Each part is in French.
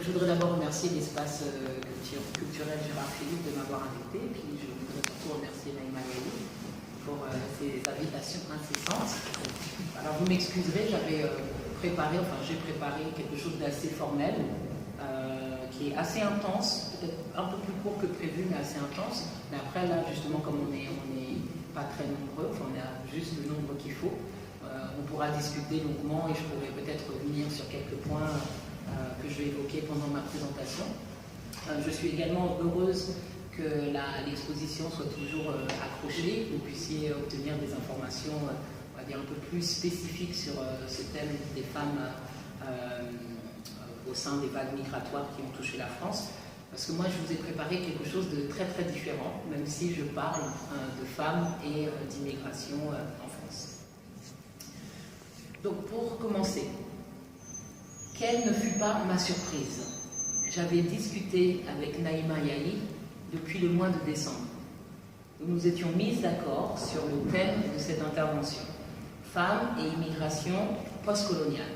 je voudrais d'abord remercier l'espace culturel Gérard Philippe de m'avoir invité, puis je voudrais surtout remercier Naïma Yahi pour ses invitations incessantes. Alors vous m'excuserez, j'ai préparé quelque chose d'assez formel, qui est assez intense, peut-être un peu plus court que prévu, mais assez intense. Mais après, là, justement, comme on n'est pas très nombreux, enfin, on a juste le nombre qu'il faut, on pourra discuter longuement et je pourrai peut-être revenir sur quelques points que je vais évoquer pendant ma présentation. Je suis également heureuse que l'exposition soit toujours accrochée, que vous puissiez obtenir des informations, on va dire, un peu plus spécifiques sur ce thème des femmes au sein des vagues migratoires qui ont touché la France. Parce que moi, je vous ai préparé quelque chose de très très différent, même si je parle de femmes et d'immigration en France. Donc, pour commencer, quelle ne fut pas ma surprise? J'avais discuté avec Naïma Yahi depuis le mois de décembre. Nous nous étions mis d'accord sur le thème de cette intervention, femmes et immigration postcoloniale.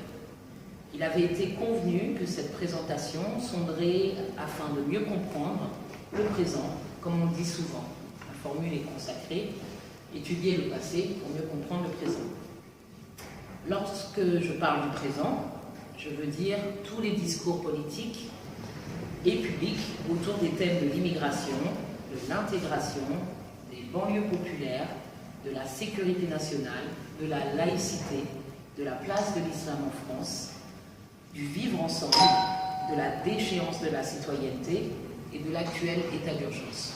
Il avait été convenu que cette présentation sonderait afin de mieux comprendre le présent, comme on dit souvent. La formule est consacrée, étudier le passé pour mieux comprendre le présent. Lorsque je parle du présent, je veux dire tous les discours politiques et publics autour des thèmes de l'immigration, de l'intégration, des banlieues populaires, de la sécurité nationale, de la laïcité, de la place de l'islam en France, du vivre ensemble, de la déchéance de la citoyenneté et de l'actuel état d'urgence.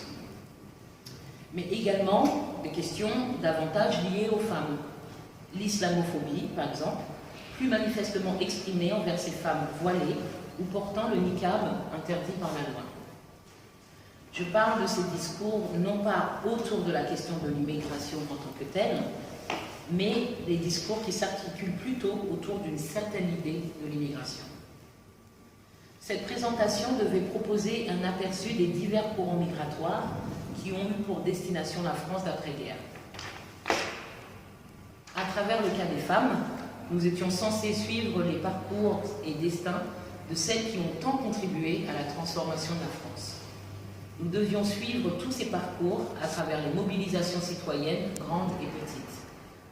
Mais également des questions davantage liées aux femmes. L'islamophobie, par exemple, plus manifestement exprimée envers ces femmes voilées ou portant le niqab interdit par la loi. Je parle de ces discours non pas autour de la question de l'immigration en tant que telle, mais des discours qui s'articulent plutôt autour d'une certaine idée de l'immigration. Cette présentation devait proposer un aperçu des divers courants migratoires qui ont eu pour destination la France d'après-guerre. À travers le cas des femmes, nous étions censés suivre les parcours et destins de celles qui ont tant contribué à la transformation de la France. Nous devions suivre tous ces parcours à travers les mobilisations citoyennes, grandes et petites.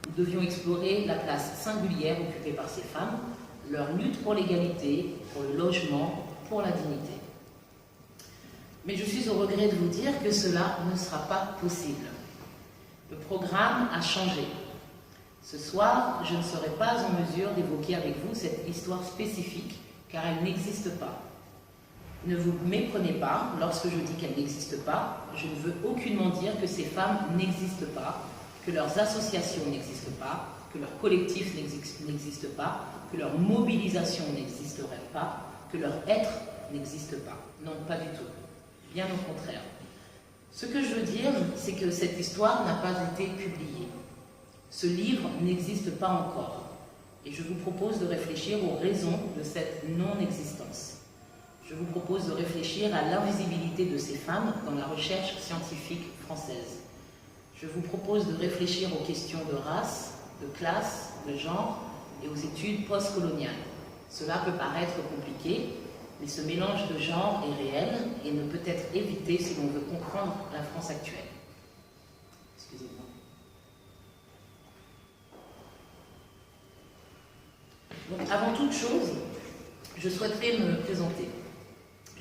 Nous devions explorer la place singulière occupée par ces femmes, leur lutte pour l'égalité, pour le logement, pour la dignité. Mais je suis au regret de vous dire que cela ne sera pas possible. Le programme a changé. Ce soir, je ne serai pas en mesure d'évoquer avec vous cette histoire spécifique, car elle n'existe pas. Ne vous méprenez pas lorsque je dis qu'elle n'existe pas. Je ne veux aucunement dire que ces femmes n'existent pas, que leurs associations n'existent pas, que leurs collectifs n'existent pas, que leur mobilisation n'existerait pas, que leur être n'existe pas. Non, pas du tout. Bien au contraire. Ce que je veux dire, c'est que cette histoire n'a pas été publiée. Ce livre n'existe pas encore. Et je vous propose de réfléchir aux raisons de cette non-existence. Je vous propose de réfléchir à l'invisibilité de ces femmes dans la recherche scientifique française. Je vous propose de réfléchir aux questions de race, de classe, de genre et aux études postcoloniales. Cela peut paraître compliqué, mais ce mélange de genre est réel et ne peut être évité si l'on veut comprendre la France actuelle. Excusez-moi. Donc, avant toute chose, je souhaiterais me présenter.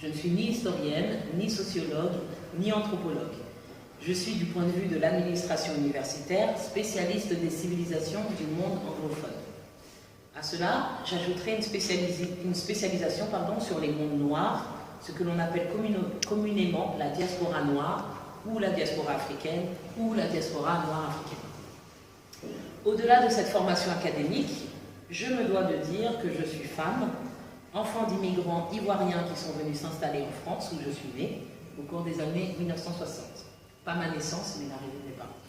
Je ne suis ni historienne, ni sociologue, ni anthropologue. Je suis, du point de vue de l'administration universitaire, spécialiste des civilisations du monde anglophone. À cela, j'ajouterai une spécialisation sur les mondes noirs, ce que l'on appelle communément la diaspora noire, ou la diaspora africaine, ou la diaspora noire africaine. Au-delà de cette formation académique, je me dois de dire que je suis femme, enfant d'immigrants ivoiriens qui sont venus s'installer en France, où je suis née, au cours des années 1960. Pas ma naissance, mais l'arrivée des parents.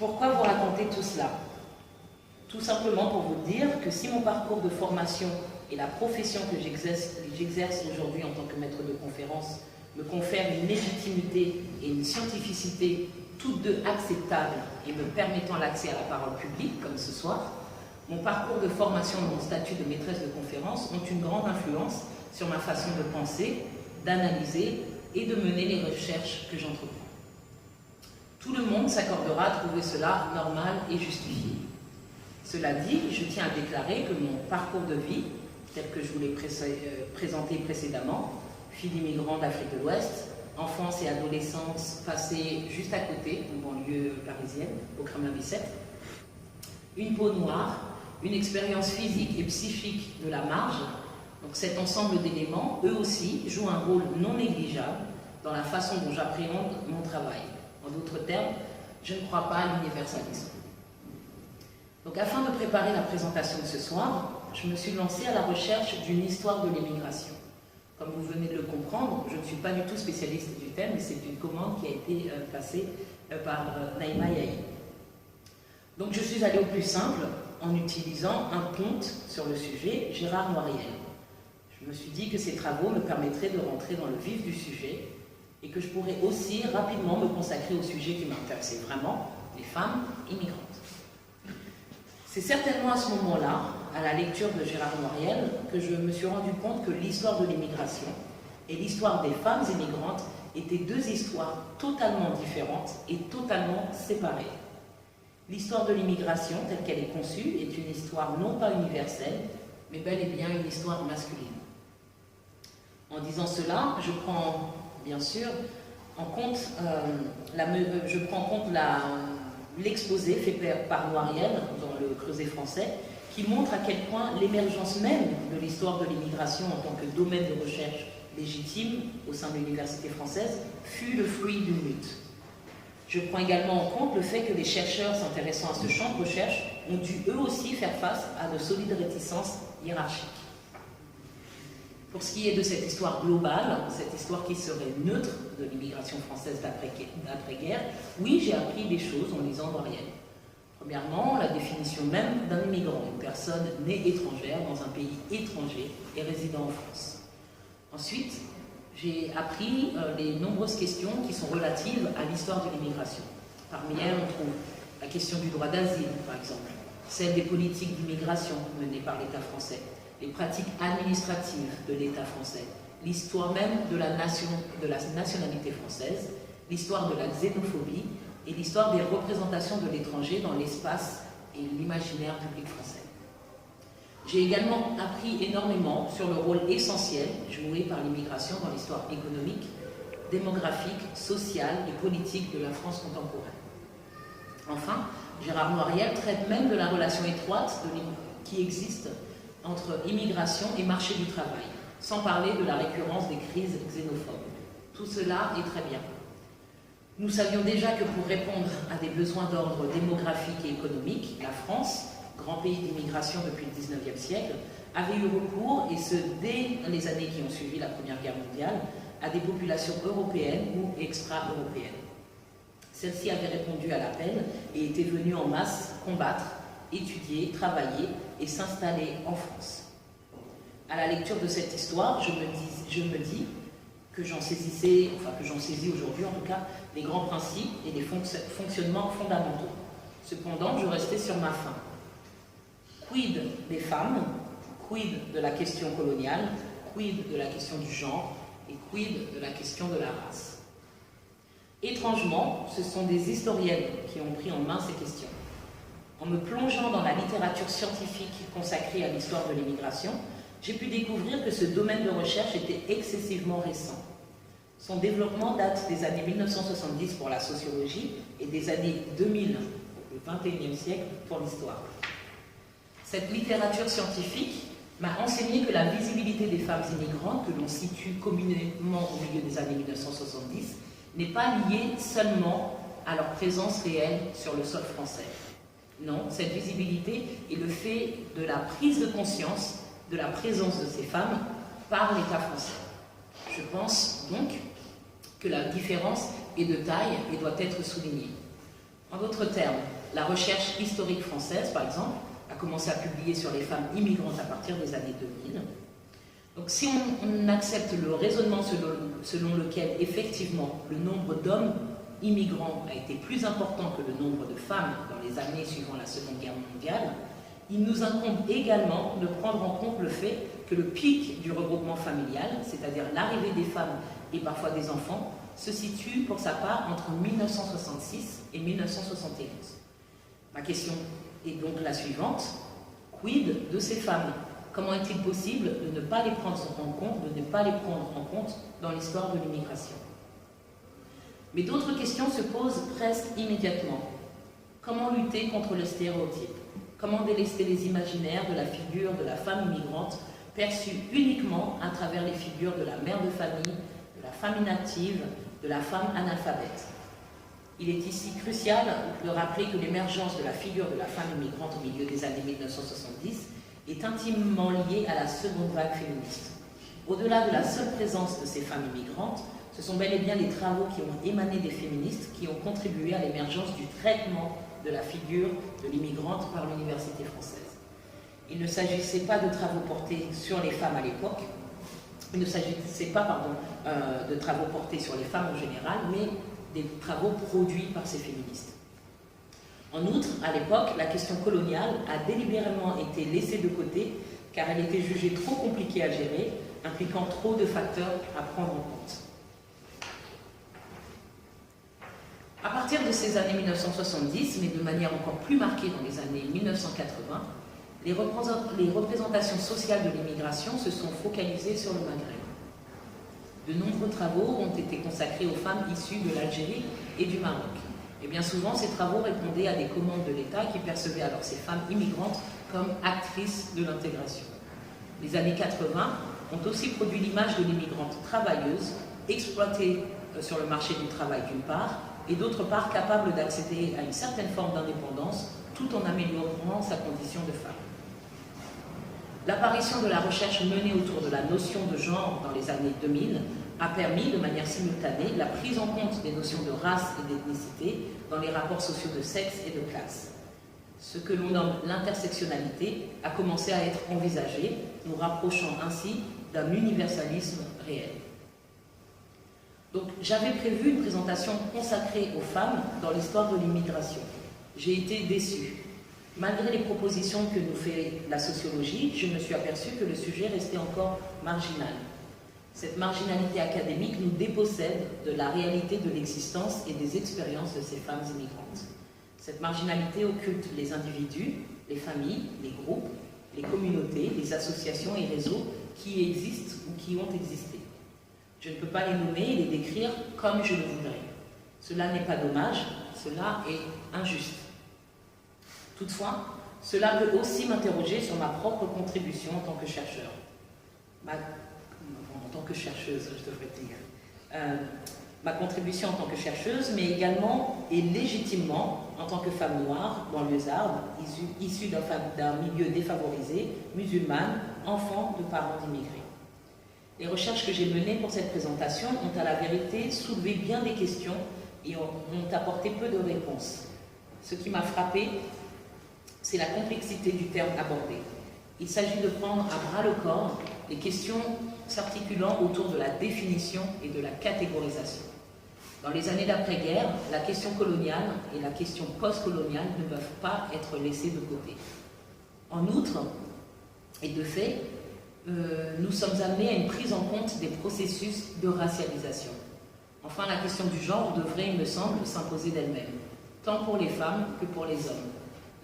Pourquoi vous raconter tout cela? Tout simplement pour vous dire que si mon parcours de formation et la profession que j'exerce aujourd'hui en tant que maître de conférence me confèrent une légitimité et une scientificité toutes deux acceptables et me permettant l'accès à la parole publique, comme ce soir, mon parcours de formation et mon statut de maîtresse de conférence ont une grande influence sur ma façon de penser, d'analyser et de mener les recherches que j'entreprends. Tout le monde s'accordera à trouver cela normal et justifié. Cela dit, je tiens à déclarer que mon parcours de vie, tel que je vous l'ai présenté précédemment, fille d'immigrants d'Afrique de l'Ouest, enfance et adolescence passée juste à côté, en banlieue parisienne, au Kremlin-Bicêtre, une peau noire, une expérience physique et psychique de la marge, donc cet ensemble d'éléments, eux aussi, jouent un rôle non négligeable dans la façon dont j'appréhende mon travail. En d'autres termes, je ne crois pas à l'universalisme. Donc afin de préparer la présentation de ce soir, je me suis lancée à la recherche d'une histoire de l'immigration. Comme vous venez de le comprendre, je ne suis pas du tout spécialiste du thème, mais c'est une commande qui a été passée par Naïma Yahi. Donc je suis allée au plus simple en utilisant un ponte sur le sujet, Gérard Noiriel. Je me suis dit que ces travaux me permettraient de rentrer dans le vif du sujet et que je pourrais aussi rapidement me consacrer au sujet qui m'intéressait vraiment, les femmes immigrantes. C'est certainement à ce moment-là, à la lecture de Gérard Noiriel, que je me suis rendu compte que l'histoire de l'immigration et l'histoire des femmes immigrantes étaient deux histoires totalement différentes et totalement séparées. L'histoire de l'immigration, telle qu'elle est conçue, est une histoire non pas universelle, mais bel et bien une histoire masculine. En disant cela, je prends bien sûr en compte l'exposé fait par Noiriel dans le Creuset français, qui montre à quel point l'émergence même de l'histoire de l'immigration en tant que domaine de recherche légitime au sein de l'université française fut le fruit d'une lutte. Je prends également en compte le fait que les chercheurs s'intéressant à ce champ de recherche ont dû eux aussi faire face à de solides réticences hiérarchiques. Pour ce qui est de cette histoire globale, cette histoire qui serait neutre de l'immigration française d'après-guerre, oui, j'ai appris des choses en lisant Noiriel. Premièrement, la définition même d'un immigrant, une personne née étrangère dans un pays étranger et résidant en France. Ensuite, j'ai appris les nombreuses questions qui sont relatives à l'histoire de l'immigration. Parmi elles, on trouve la question du droit d'asile, par exemple, celle des politiques d'immigration menées par l'État français, les pratiques administratives de l'État français, l'histoire même de la nationalité française, l'histoire de la xénophobie et l'histoire des représentations de l'étranger dans l'espace et l'imaginaire public français. J'ai également appris énormément sur le rôle essentiel joué par l'immigration dans l'histoire économique, démographique, sociale et politique de la France contemporaine. Enfin, Gérard Noiriel traite même de la relation étroite qui existe entre immigration et marché du travail, sans parler de la récurrence des crises xénophobes. Tout cela est très bien. Nous savions déjà que pour répondre à des besoins d'ordre démographique et économique, la France, grand pays d'immigration depuis le XIXe siècle, avait eu recours, et ce dès les années qui ont suivi la Première Guerre mondiale, à des populations européennes ou extra-européennes. Celles-ci avaient répondu à l'appel et étaient venues en masse combattre, étudier, travailler et s'installer en France. À la lecture de cette histoire, je me dis que j'en saisis aujourd'hui en tout cas, les grands principes et les fonctionnements fondamentaux. Cependant, je restais sur ma faim. Quid des femmes? Quid de la question coloniale? Quid de la question du genre? Et quid de la question de la race? Étrangement, ce sont des historiennes qui ont pris en main ces questions. En me plongeant dans la littérature scientifique consacrée à l'histoire de l'immigration, j'ai pu découvrir que ce domaine de recherche était excessivement récent. Son développement date des années 1970 pour la sociologie et des années 2000, le XXIe siècle, pour l'histoire. Cette littérature scientifique m'a enseigné que la visibilité des femmes immigrantes, que l'on situe communément au milieu des années 1970, n'est pas liée seulement à leur présence réelle sur le sol français. Non, cette visibilité est le fait de la prise de conscience de la présence de ces femmes par l'État français. Je pense donc que la différence est de taille et doit être soulignée. En d'autres termes, la recherche historique française, par exemple, a commencé à publier sur les femmes immigrantes à partir des années 2000. Donc si on accepte le raisonnement selon lequel, effectivement, le nombre d'hommes immigrants a été plus important que le nombre de femmes dans les années suivant la Seconde Guerre mondiale, il nous incombe également de prendre en compte le fait que le pic du regroupement familial, c'est-à-dire l'arrivée des femmes et parfois des enfants, se situe pour sa part entre 1966 et 1971. Ma question est donc la suivante. Quid de ces femmes? Comment est-il possible de ne pas les prendre en compte, dans l'histoire de l'immigration? Mais d'autres questions se posent presque immédiatement. Comment lutter contre le stéréotype? Comment délester les imaginaires de la figure de la femme immigrante perçue uniquement à travers les figures de la mère de famille, de la femme inactive, de la femme analphabète? Il est ici crucial de rappeler que l'émergence de la figure de la femme immigrante au milieu des années 1970 est intimement liée à la seconde vague féministe. Au-delà de la seule présence de ces femmes immigrantes, ce sont bel et bien les travaux qui ont émané des féministes qui ont contribué à l'émergence du traitement de la figure de l'immigrante par l'université française. Il ne s'agissait pas de travaux portés sur les femmes à l'époque, il ne s'agissait pas de travaux portés sur les femmes en général, mais des travaux produits par ces féministes. En outre, à l'époque, la question coloniale a délibérément été laissée de côté car elle était jugée trop compliquée à gérer, impliquant trop de facteurs à prendre en compte. À partir de ces années 1970, mais de manière encore plus marquée dans les années 1980, les représentations sociales de l'immigration se sont focalisées sur le Maghreb. De nombreux travaux ont été consacrés aux femmes issues de l'Algérie et du Maroc. Et bien souvent, ces travaux répondaient à des commandes de l'État qui percevaient alors ces femmes immigrantes comme actrices de l'intégration. Les années 80 ont aussi produit l'image de l'immigrante travailleuse, exploitée sur le marché du travail d'une part, et d'autre part capable d'accéder à une certaine forme d'indépendance tout en améliorant sa condition de femme. L'apparition de la recherche menée autour de la notion de genre dans les années 2000 a permis de manière simultanée la prise en compte des notions de race et d'ethnicité dans les rapports sociaux de sexe et de classe. Ce que l'on nomme l'intersectionnalité a commencé à être envisagé, nous rapprochant ainsi d'un universalisme réel. Donc j'avais prévu une présentation consacrée aux femmes dans l'histoire de l'immigration. J'ai été déçue. Malgré les propositions que nous fait la sociologie, je me suis aperçue que le sujet restait encore marginal. Cette marginalité académique nous dépossède de la réalité de l'existence et des expériences de ces femmes immigrantes. Cette marginalité occulte les individus, les familles, les groupes, les communautés, les associations et réseaux qui existent ou qui ont existé. Je ne peux pas les nommer et les décrire comme je le voudrais. Cela n'est pas dommage, cela est injuste. Toutefois, cela peut aussi m'interroger sur ma propre contribution en tant que chercheur. En tant que chercheuse, je devrais dire. Ma contribution en tant que chercheuse, mais également et légitimement en tant que femme noire, banlieusarde, issue d'un milieu défavorisé, musulmane, enfant de parents d'immigrés. Les recherches que j'ai menées pour cette présentation ont à la vérité soulevé bien des questions et ont apporté peu de réponses. Ce qui m'a frappée, c'est la complexité du terme abordé. Il s'agit de prendre à bras le corps les questions s'articulant autour de la définition et de la catégorisation. Dans les années d'après-guerre, la question coloniale et la question post-coloniale ne peuvent pas être laissées de côté. En outre, et de fait, nous sommes amenés à une prise en compte des processus de racialisation. Enfin, la question du genre devrait, il me semble, s'imposer d'elle-même, tant pour les femmes que pour les hommes.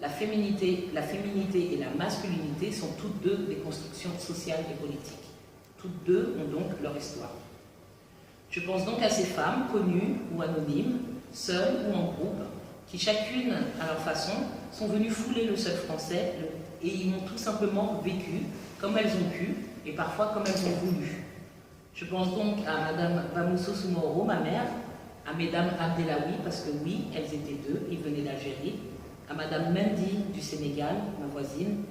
La féminité et la masculinité sont toutes deux des constructions sociales et politiques. Toutes deux ont donc leur histoire. Je pense donc à ces femmes, connues ou anonymes, seules ou en groupe, qui chacune, à leur façon, sont venues fouler le sol français et y ont tout simplement vécu comme elles ont pu et parfois comme elles ont voulu. Je pense donc à Madame Vamousso Soumoro, ma mère, à Mesdames Abdelawi, parce que oui, elles étaient deux, ils venaient d'Algérie, à Madame Mendy du Sénégal, ma voisine,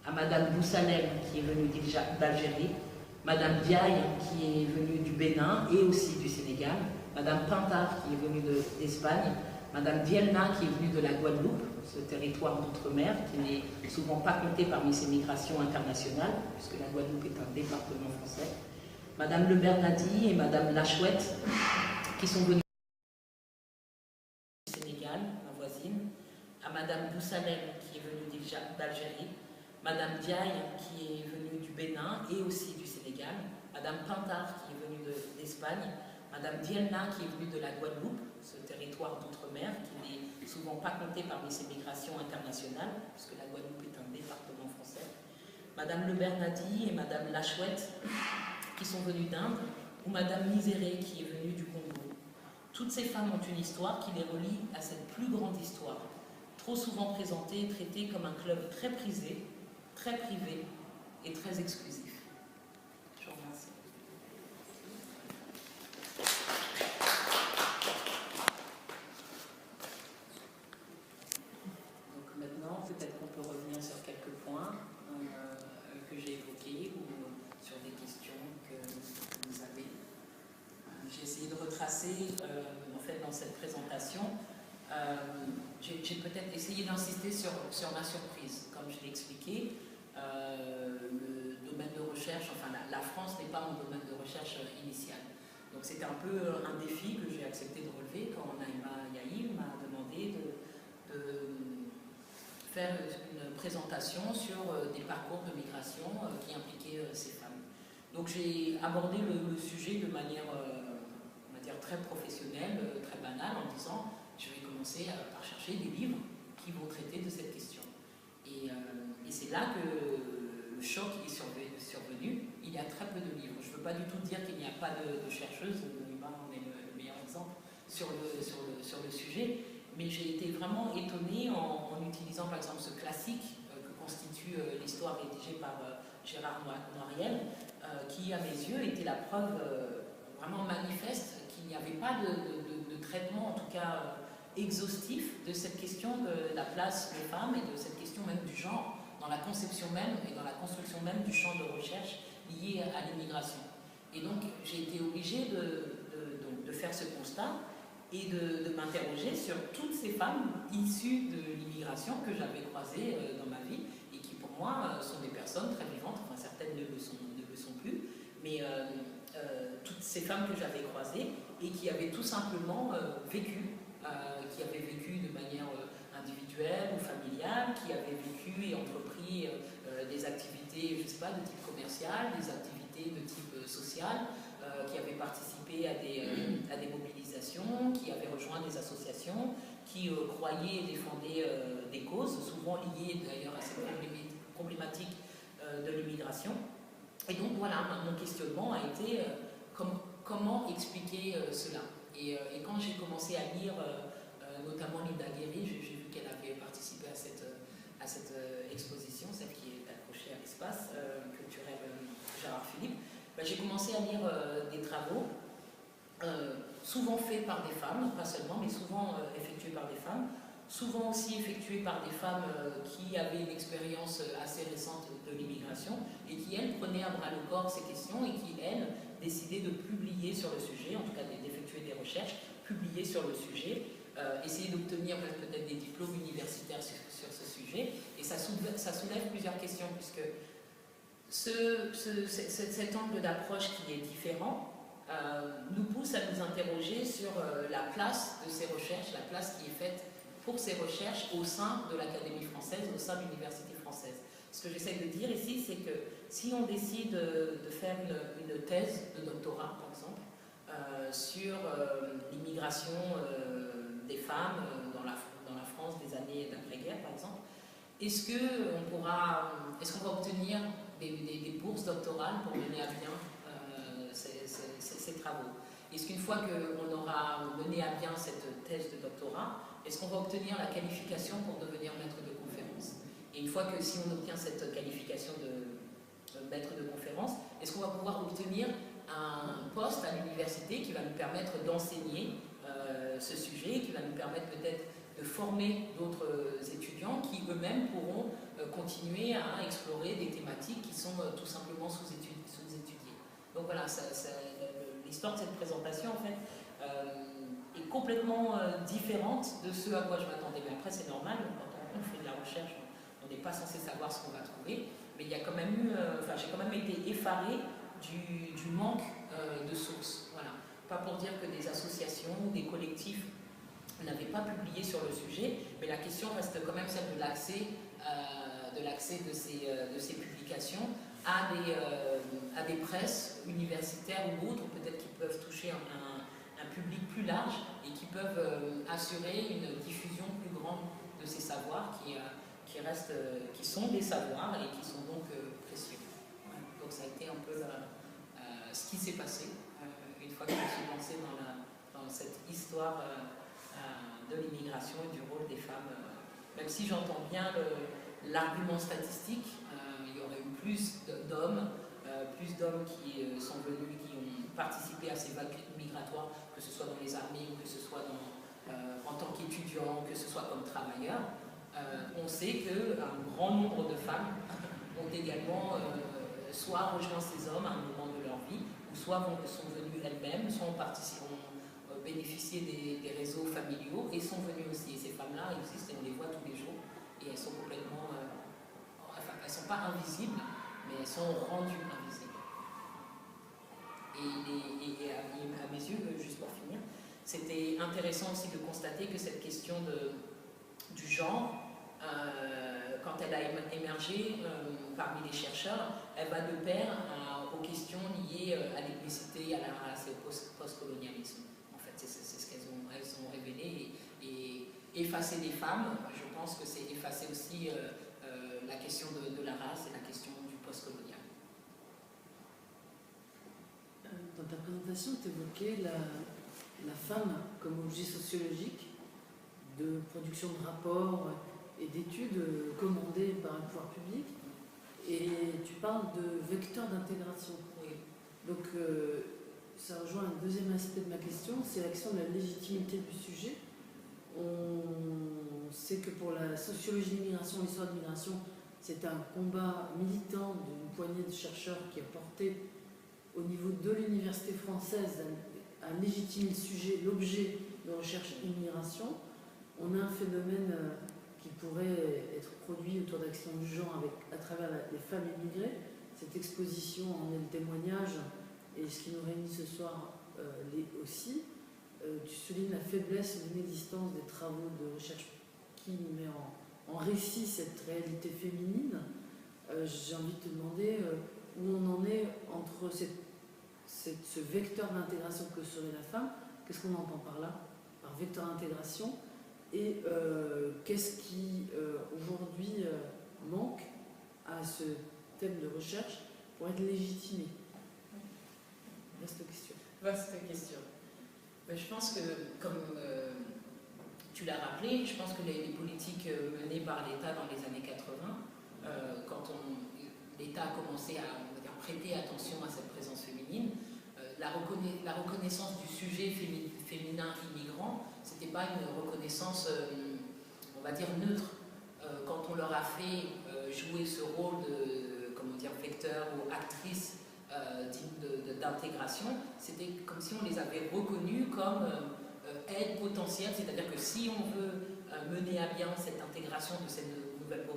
à Madame Boussalem qui est venue d'Algérie, Madame Diaye qui est venue du Bénin et aussi du Sénégal, Madame Pintard qui est venue d'Espagne, Madame Vielna qui est venue de la Guadeloupe, ce territoire d'outre-mer qui n'est souvent pas compté parmi ces migrations internationales, puisque la Guadeloupe est un département français, Madame Le Bernadi et Madame Lachouette qui sont venues du Sénégal, ma voisine, à Madame Boussalem qui est venue d'Algérie, Madame Diaye, qui est venue du Bénin et aussi du Sénégal, Madame Pintard, qui est venue d'Espagne, Madame Dielna, qui est venue de la Guadeloupe, ce territoire d'outre-mer, qui n'est souvent pas compté parmi ces migrations internationales, puisque la Guadeloupe est un département français, Madame Le Bernadi et Madame Lachouette, qui sont venues d'Inde, ou Madame Miséré, qui est venue du Congo. Toutes ces femmes ont une histoire qui les relie à cette plus grande histoire, trop souvent présentée et traitée comme un club très prisé, très privé et très exclusif. Je vous remercie. Donc maintenant, peut-être qu'on peut revenir sur quelques points que j'ai évoqués ou sur des questions que vous avez. J'ai essayé de retracer, en fait, dans cette présentation, j'ai peut-être essayé d'insister sur ma surprise. Comme je l'ai expliqué, le domaine de recherche, enfin la France n'est pas mon domaine de recherche initial. Donc c'était un peu un défi que j'ai accepté de relever quand Naïma Yahi m'a demandé de faire une présentation sur des parcours de migration qui impliquaient ces femmes. Donc j'ai abordé le sujet de manière, on va dire, très professionnelle, très banale, en disant je vais commencer par chercher des livres qui vont traiter de cette question. Et c'est là que le choc est survenu. Il y a très peu de livres. Je ne veux pas du tout dire qu'il n'y a pas de chercheuses, Naïma en est le meilleur exemple sur le sujet, mais j'ai été vraiment étonnée en utilisant par exemple ce classique que constitue l'histoire rédigée par Gérard Noiriel, qui à mes yeux était la preuve vraiment manifeste qu'il n'y avait pas de traitement, en tout cas exhaustif, de cette question de la place des femmes et de cette question même du genre dans la conception même et dans la construction même du champ de recherche lié à l'immigration. Et donc j'ai été obligée de faire ce constat et de m'interroger sur toutes ces femmes issues de l'immigration que j'avais croisées dans ma vie et qui pour moi sont des personnes très vivantes, enfin certaines ne le sont plus, mais toutes ces femmes que j'avais croisées et qui avaient tout simplement vécu, qui avaient vécu de manière individuelle ou familiale, qui avaient vécu et entrepris des activités, je ne sais pas, de type commercial, des activités de type social, qui avaient participé à des mobilisations, qui avaient rejoint des associations, qui croyaient et défendaient des causes, souvent liées d'ailleurs à cette problématique de l'immigration. Et donc voilà, mon questionnement a été comment expliquer cela. Et quand j'ai commencé à lire notamment Linda Guéry, j'ai vu qu'elle avait participé à cette exposition, celle qui est accrochée à l'espace culturel Gérard Philippe. Ben, j'ai commencé à lire des travaux, souvent faits par des femmes, pas seulement, mais souvent effectués par des femmes, souvent aussi effectués par des femmes qui avaient une expérience assez récente de l'immigration et qui, elles, prenaient à bras le corps ces questions et qui, elles, décidaient de publier sur le sujet, en tout cas d'effectuer des recherches, publier sur le sujet, essayer d'obtenir peut-être des diplômes universitaires sur ce sujet. Et ça soulève plusieurs questions, puisque cet angle d'approche qui est différent nous pousse à nous interroger sur la place de ces recherches, la place qui est faite pour ces recherches au sein de l'Académie française, au sein de l'université française. Ce que j'essaie de dire ici, c'est que si on décide de faire une thèse de doctorat, par exemple, sur l'immigration des femmes dans la France des années d'après-guerre, par exemple, est-ce qu'on va obtenir des bourses doctorales pour mener à bien ces travaux? Est-ce qu'une fois qu'on aura mené à bien cette thèse de doctorat, est-ce qu'on va obtenir la qualification pour devenir maître de conférence? Et une fois que si on obtient cette qualification de maître de conférence, est-ce qu'on va pouvoir obtenir un poste à l'université qui va nous permettre d'enseigner ce sujet, qui va nous permettre peut-être de former d'autres étudiants qui eux-mêmes pourront continuer à explorer des thématiques qui sont tout simplement sous-étudiées. Donc voilà, l'histoire de cette présentation en fait est complètement différente de ce à quoi je m'attendais. Mais après c'est normal, quand on fait de la recherche, on n'est pas censé savoir ce qu'on va trouver, mais il y a quand même eu, j'ai quand même été effarée du manque de sources. Voilà. Pas pour dire que des associations ou des collectifs n'avaient pas publié sur le sujet, mais la question reste quand même celle de l'accès de l'accès de ces publications à des presses universitaires ou autres, peut-être qui peuvent toucher un public plus large et qui peuvent assurer une diffusion plus grande de ces savoirs qui sont des savoirs et qui sont donc précieux. Ouais. Donc ça a été un peu ce qui s'est passé une fois que je me suis lancée dans cette histoire de l'immigration et du rôle des femmes. Même si j'entends bien l'argument statistique, il y aurait eu plus d'hommes qui sont venus, qui ont participé à ces vagues migratoires, que ce soit dans les armées ou que ce soit en tant qu'étudiants, que ce soit comme travailleurs. On sait qu'un grand nombre de femmes ont également soit rejoint ces hommes à un moment de leur vie, ou soit sont venues elles-mêmes, soit ont bénéficié des réseaux familiaux et sont venues aussi. Et ces femmes-là existent et on les voit tous les jours et elles sont complètement... enfin, elles ne sont pas invisibles, mais elles sont rendues invisibles. Et à mes yeux, juste pour finir, c'était intéressant aussi de constater que cette question du genre, quand elle a émergé parmi les chercheurs, elle va de pair aux questions liées à l'ethnicité, à la race et au post-colonialisme. En fait, c'est ce qu'elles ont révélé. Et effacer les femmes, je pense que c'est effacer aussi la question de la race et la question du post-colonial. Dans ta présentation, tu évoquais la femme comme objet sociologique de production de rapports et d'études commandées par un pouvoir public, et tu parles de vecteur d'intégration. Oui. Donc ça rejoint un deuxième aspect de ma question, c'est l'action de la légitimité du sujet. On sait que pour la sociologie de l'immigration, l'histoire de l'immigration, c'est un combat militant d'une poignée de chercheurs qui a porté au niveau de l'université française à légitimer le sujet, l'objet de recherche immigration. On a un phénomène qui pourrait être produit autour d'actions du genre à travers les femmes immigrées. Cette exposition en est le témoignage, et ce qui nous réunit ce soir l'est aussi. Tu soulignes la faiblesse ou l'inexistence des travaux de recherche qui met en récit cette réalité féminine. J'ai envie de te demander où on en est entre ce vecteur d'intégration que serait la femme. Qu'est-ce qu'on entend par là, par vecteur d'intégration, et qu'est-ce qui aujourd'hui manque à ce thème de recherche pour être légitimé? Vaste question. Vaste question. Je pense que, comme tu l'as rappelé, je pense que les politiques menées par l'État dans les années 80, quand l'État a commencé à, on va dire, prêter attention à cette présence féminine, la reconnaissance du sujet féminin immigrant, ce n'était pas une reconnaissance, on va dire, neutre. Quand on leur a fait jouer ce rôle de, comment dire, vecteur ou actrice d'intégration, c'était comme si on les avait reconnus comme aides potentielles, c'est-à-dire que si on veut mener à bien cette intégration de cette nouvelle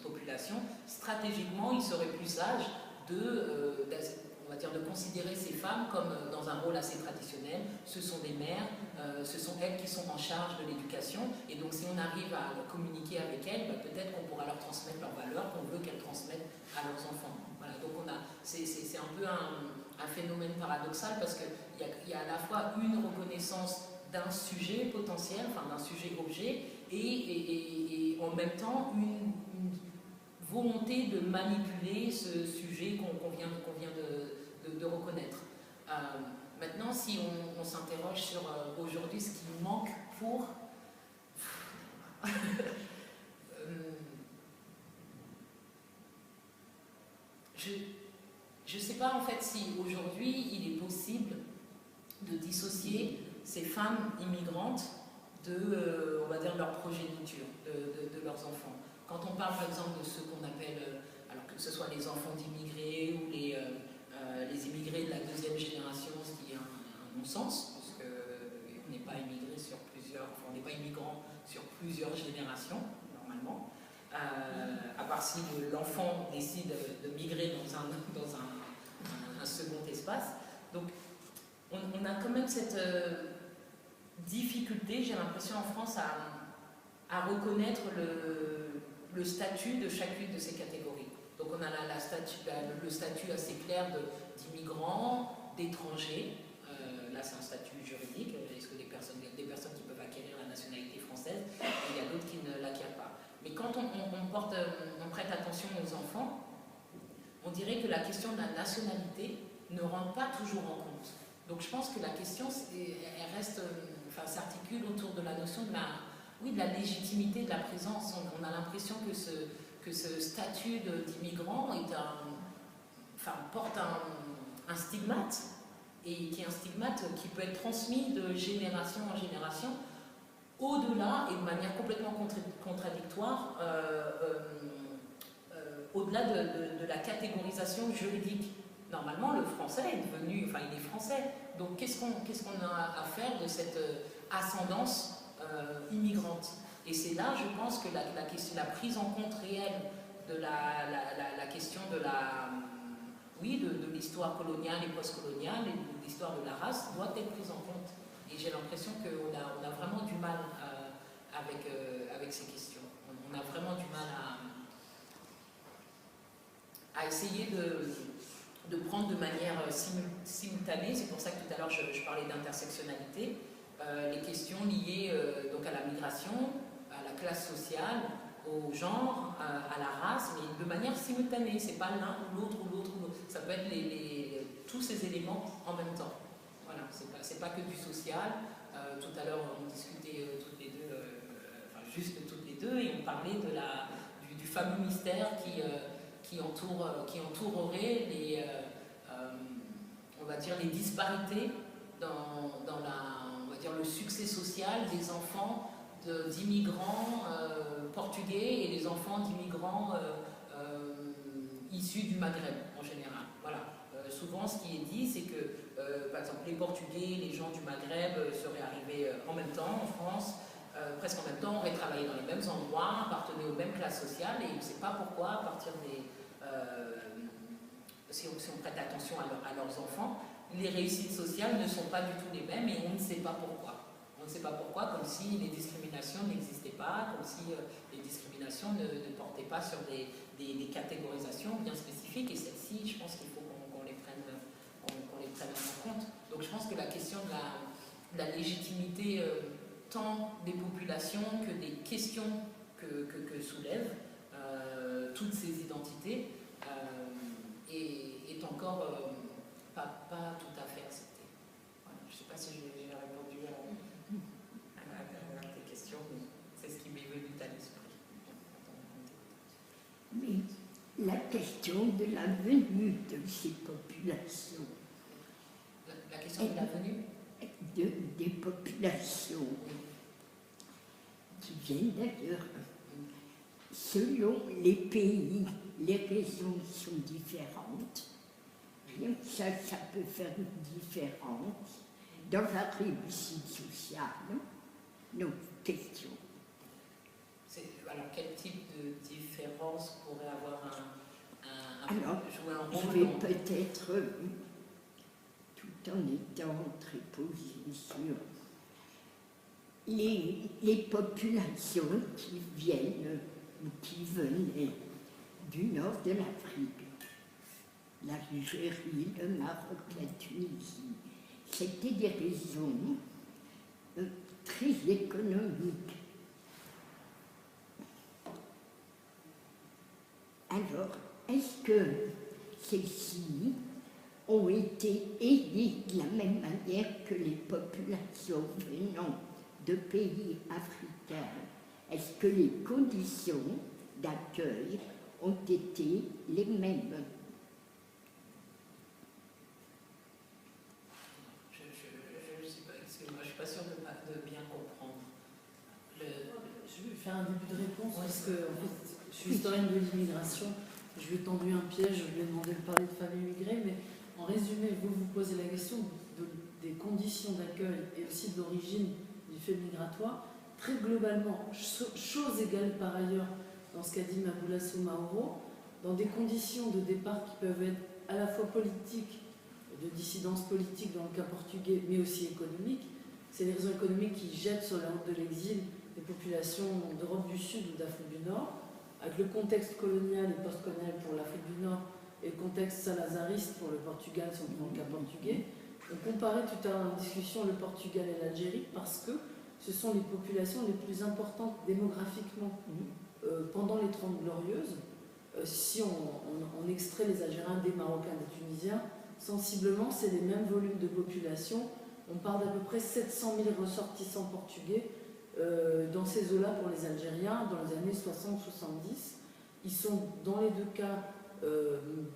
population, stratégiquement, il serait plus sage on va dire, de considérer ces femmes comme dans un rôle assez traditionnel. Ce sont des mères, ce sont elles qui sont en charge de l'éducation, et donc si on arrive à communiquer avec elles, peut-être qu'on pourra leur transmettre leurs valeurs qu'on veut qu'elles transmettent à leurs enfants. Voilà, donc c'est un peu un phénomène paradoxal, parce qu'il y a à la fois une reconnaissance d'un sujet potentiel, enfin d'un sujet-objet, et en même temps une volonté de manipuler ce sujet qu'on vient de reconnaître. Maintenant, si on s'interroge sur aujourd'hui ce qui manque pour... je ne sais pas en fait si aujourd'hui il est possible de dissocier ces femmes immigrantes de, on va dire, leur progéniture, de leurs enfants. Quand on parle par exemple de ceux qu'on appelle, alors que ce soit les enfants d'immigrés ou les immigrés de la deuxième génération, ce qui est un non-sens, parce qu'on n'est pas immigré sur plusieurs, enfin, on n'est pas immigrant sur plusieurs générations, normalement, à part si l'enfant décide de migrer dans un second espace. Donc on a quand même cette difficulté, j'ai l'impression en France, à reconnaître le statut de chacune de ces catégories. Donc on a le statut assez clair d'immigrants, d'étrangers. Là c'est un statut juridique, est-ce que des personnes qui peuvent acquérir la nationalité française, et il y a d'autres qui ne l'acquièrent pas. Mais quand on prête attention aux enfants, on dirait que la question de la nationalité ne rentre pas toujours en compte. Donc je pense que la question, elle reste, s'articule autour de la notion de la légitimité de la présence. On a l'impression que ce statut d'immigrant porte un stigmate, et qui est un stigmate qui peut être transmis de génération en génération, au-delà et de manière complètement contradictoire, au-delà de la catégorisation juridique. Normalement, le français est devenu, il est français. Donc, qu'est-ce qu'on a à faire de cette ascendance immigrante? Et c'est là, je pense, que la prise en compte réelle de la question de l'histoire coloniale et postcoloniale et de l'histoire de la race doit être prise en compte. Et j'ai l'impression qu'on a vraiment du mal avec ces questions. On a vraiment du mal à essayer de prendre de manière simultanée. C'est pour ça que tout à l'heure je parlais d'intersectionnalité, les questions liées donc à la migration, à la classe sociale, au genre, à la race, mais de manière simultanée. C'est pas l'un ou l'autre ou l'autre ou l'autre. Ça peut être tous ces éléments en même temps. Voilà, c'est pas que du social. Tout à l'heure on discutait toutes les deux, juste toutes les deux, et on parlait du fameux mystère qui entourerait les disparités dans le succès social des enfants d'immigrants portugais et les enfants d'immigrants issus du Maghreb en général. Voilà. Souvent, ce qui est dit, c'est que, par exemple, les Portugais, les gens du Maghreb seraient arrivés en même temps en France, presque en même temps, auraient travaillé dans les mêmes endroits, appartenaient aux mêmes classes sociales, et on ne sait pas pourquoi, à partir si on prête attention à leurs enfants, les réussites sociales ne sont pas du tout les mêmes, et on ne sait pas pourquoi. On ne sait pas pourquoi, comme si les discriminations n'existaient pas, comme si les discriminations ne portaient pas sur des catégorisations bien spécifiques, et celles-ci, je pense qu'il faut qu'on les prenne en compte. Donc je pense que la question de la légitimité tant des populations que des questions que soulèvent toutes ces identités est encore pas tout à fait acceptée. Voilà, je ne sais pas si j'ai répondu à tes questions, mais c'est ce qui m'est venu à l'esprit. Mais la question de la venue de ces populations. La question de la venue des populations qui viennent d'ailleurs. Selon les pays, les raisons sont différentes. Rien que ça peut faire une différence dans la réussite sociale. Nos questions. Alors, quel type de différence pourrait avoir jouer un rôle? Je vais peut-être, tout en étant très posée sur les populations qui viennent ou qui venaient du nord de l'Afrique, l'Algérie, le Maroc, la Tunisie. C'était des raisons très économiques. Alors, est-ce que celles-ci ont été aidées de la même manière que les populations venant de pays africains? Est-ce que les conditions d'accueil ont été les mêmes? Je ne sais pas, excusez-moi, je ne suis pas sûre de bien comprendre. Je vais faire un début de réponse parce que en fait, je suis historienne de l'immigration. Je lui ai tendu un piège, je lui ai demandé de parler de familles immigrées, mais en résumé, vous posez la question des conditions d'accueil et aussi de l'origine du fait migratoire. Très globalement, chose égale par ailleurs dans ce qu'a dit Maboula Soumaoro, dans des conditions de départ qui peuvent être à la fois politiques, de dissidence politique dans le cas portugais, mais aussi économiques. C'est les raisons économiques qui jettent sur la route de l'exil des populations d'Europe du Sud ou d'Afrique du Nord. avec le contexte colonial et post-colonial pour l'Afrique du Nord et le contexte salazariste pour le Portugal, si on prend le cas portugais. On comparait tout à l'heure en discussion le Portugal et l'Algérie parce que ce sont les populations les plus importantes démographiquement pendant les 30 Glorieuses. Si on extrait les Algériens des Marocains, des Tunisiens, sensiblement, c'est les mêmes volumes de population. On parle d'à peu près 700 000 ressortissants portugais dans ces eaux-là pour les Algériens dans les années 60-70. Ils sont dans les deux cas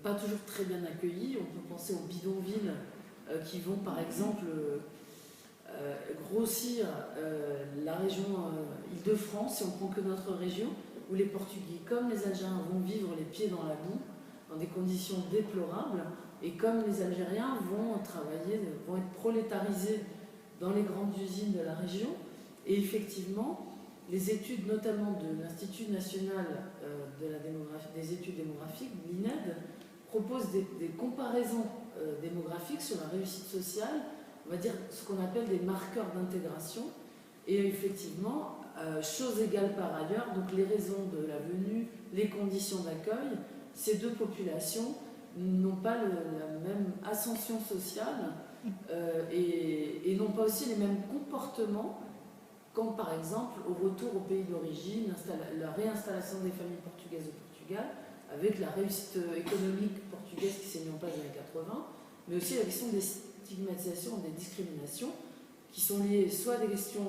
pas toujours très bien accueillis. On peut penser aux bidonvilles qui vont par exemple grossir la région Île-de-France, si on prend que notre région, où les Portugais comme les Algériens vont vivre les pieds dans la boue, dans des conditions déplorables, et comme les Algériens vont travailler, vont être prolétarisés dans les grandes usines de la région. Et effectivement, les études notamment de l'Institut national des études démographiques, l'INED, proposent des comparaisons démographiques sur la réussite sociale, on va dire ce qu'on appelle des marqueurs d'intégration. Et effectivement, chose égale par ailleurs, donc les raisons de la venue, les conditions d'accueil, ces deux populations n'ont pas la même ascension sociale et n'ont pas aussi les mêmes comportements quand, par exemple, au retour au pays d'origine, la réinstallation des familles portugaises au Portugal, avec la réussite économique portugaise qui s'est mise en place dans les années 80, mais aussi la question des stigmatisations, des discriminations, qui sont liées soit à des questions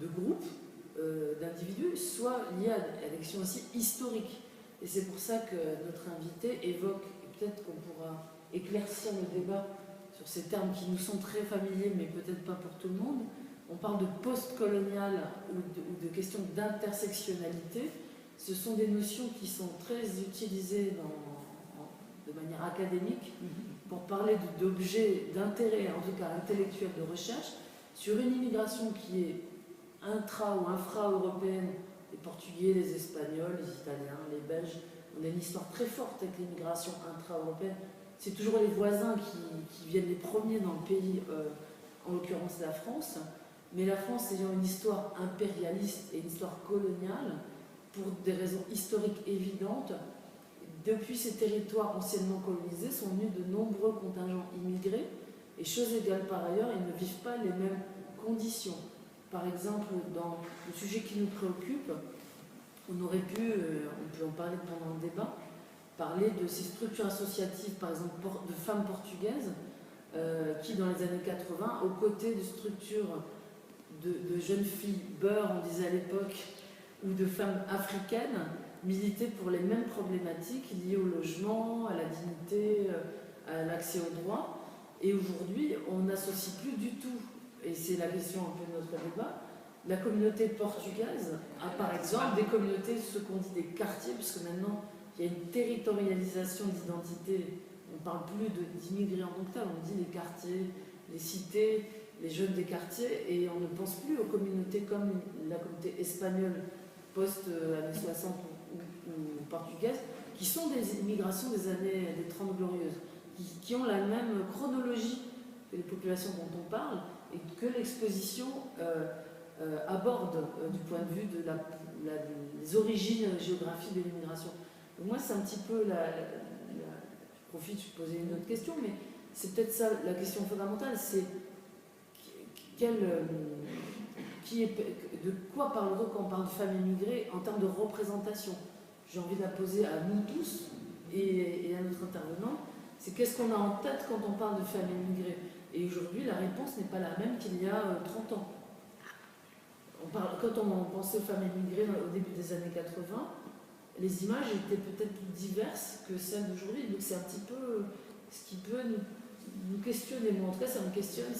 de groupe, d'individus, soit liées à des questions aussi historiques. Et c'est pour ça que notre invité évoque, et peut-être qu'on pourra éclaircir le débat sur ces termes qui nous sont très familiers, mais peut-être pas pour tout le monde. On parle de post-colonial ou de questions d'intersectionnalité. Ce sont des notions qui sont très utilisées de manière académique pour parler d'objets d'intérêt, en tout cas intellectuel de recherche, sur une immigration qui est intra- ou infra-européenne. Les Portugais, les Espagnols, les Italiens, les Belges. On a une histoire très forte avec l'immigration intra-européenne. C'est toujours les voisins qui viennent les premiers dans le pays, en l'occurrence la France. Mais la France ayant une histoire impérialiste et une histoire coloniale, pour des raisons historiques évidentes, depuis ces territoires anciennement colonisés sont venus de nombreux contingents immigrés. Et chose égale par ailleurs, ils ne vivent pas les mêmes conditions. Par exemple, dans le sujet qui nous préoccupe, on aurait pu, on peut en parler pendant le débat, parler de ces structures associatives, par exemple de femmes portugaises, qui dans les années 80, aux côtés de structures de jeunes filles beurre, on disait à l'époque, ou de femmes africaines, militaient pour les mêmes problématiques liées au logement, à la dignité, à l'accès aux droits. Et aujourd'hui, on n'associe plus du tout, et c'est la question un peu de notre débat, la communauté portugaise a par exemple des communautés, ce qu'on dit des quartiers, puisque maintenant il y a une territorialisation d'identité, on ne parle plus d'immigrés en tant que tel, on dit les quartiers, les cités, les jeunes des quartiers, et on ne pense plus aux communautés comme la communauté espagnole post-années 60 ou portugaise, qui sont des immigrations des années des 30 glorieuses, qui ont la même chronologie que les populations dont on parle, et que l'exposition aborde du point de vue des origines géographiques de l'immigration. Donc moi, c'est un petit peu je profite de poser une autre question, mais c'est peut-être ça la question fondamentale, c'est de quoi parle-t-on quand on parle de femmes immigrées en termes de représentation? J'ai envie de la poser à nous tous et à notre intervenant. C'est qu'est-ce qu'on a en tête quand on parle de femmes immigrées? Et aujourd'hui, la réponse n'est pas la même qu'il y a 30 ans. Quand on pensait aux femmes immigrées au début des années 80, les images étaient peut-être plus diverses que celles d'aujourd'hui. Donc c'est un petit peu ce qui peut nous questionner. Moi, en tout cas, ça me questionne.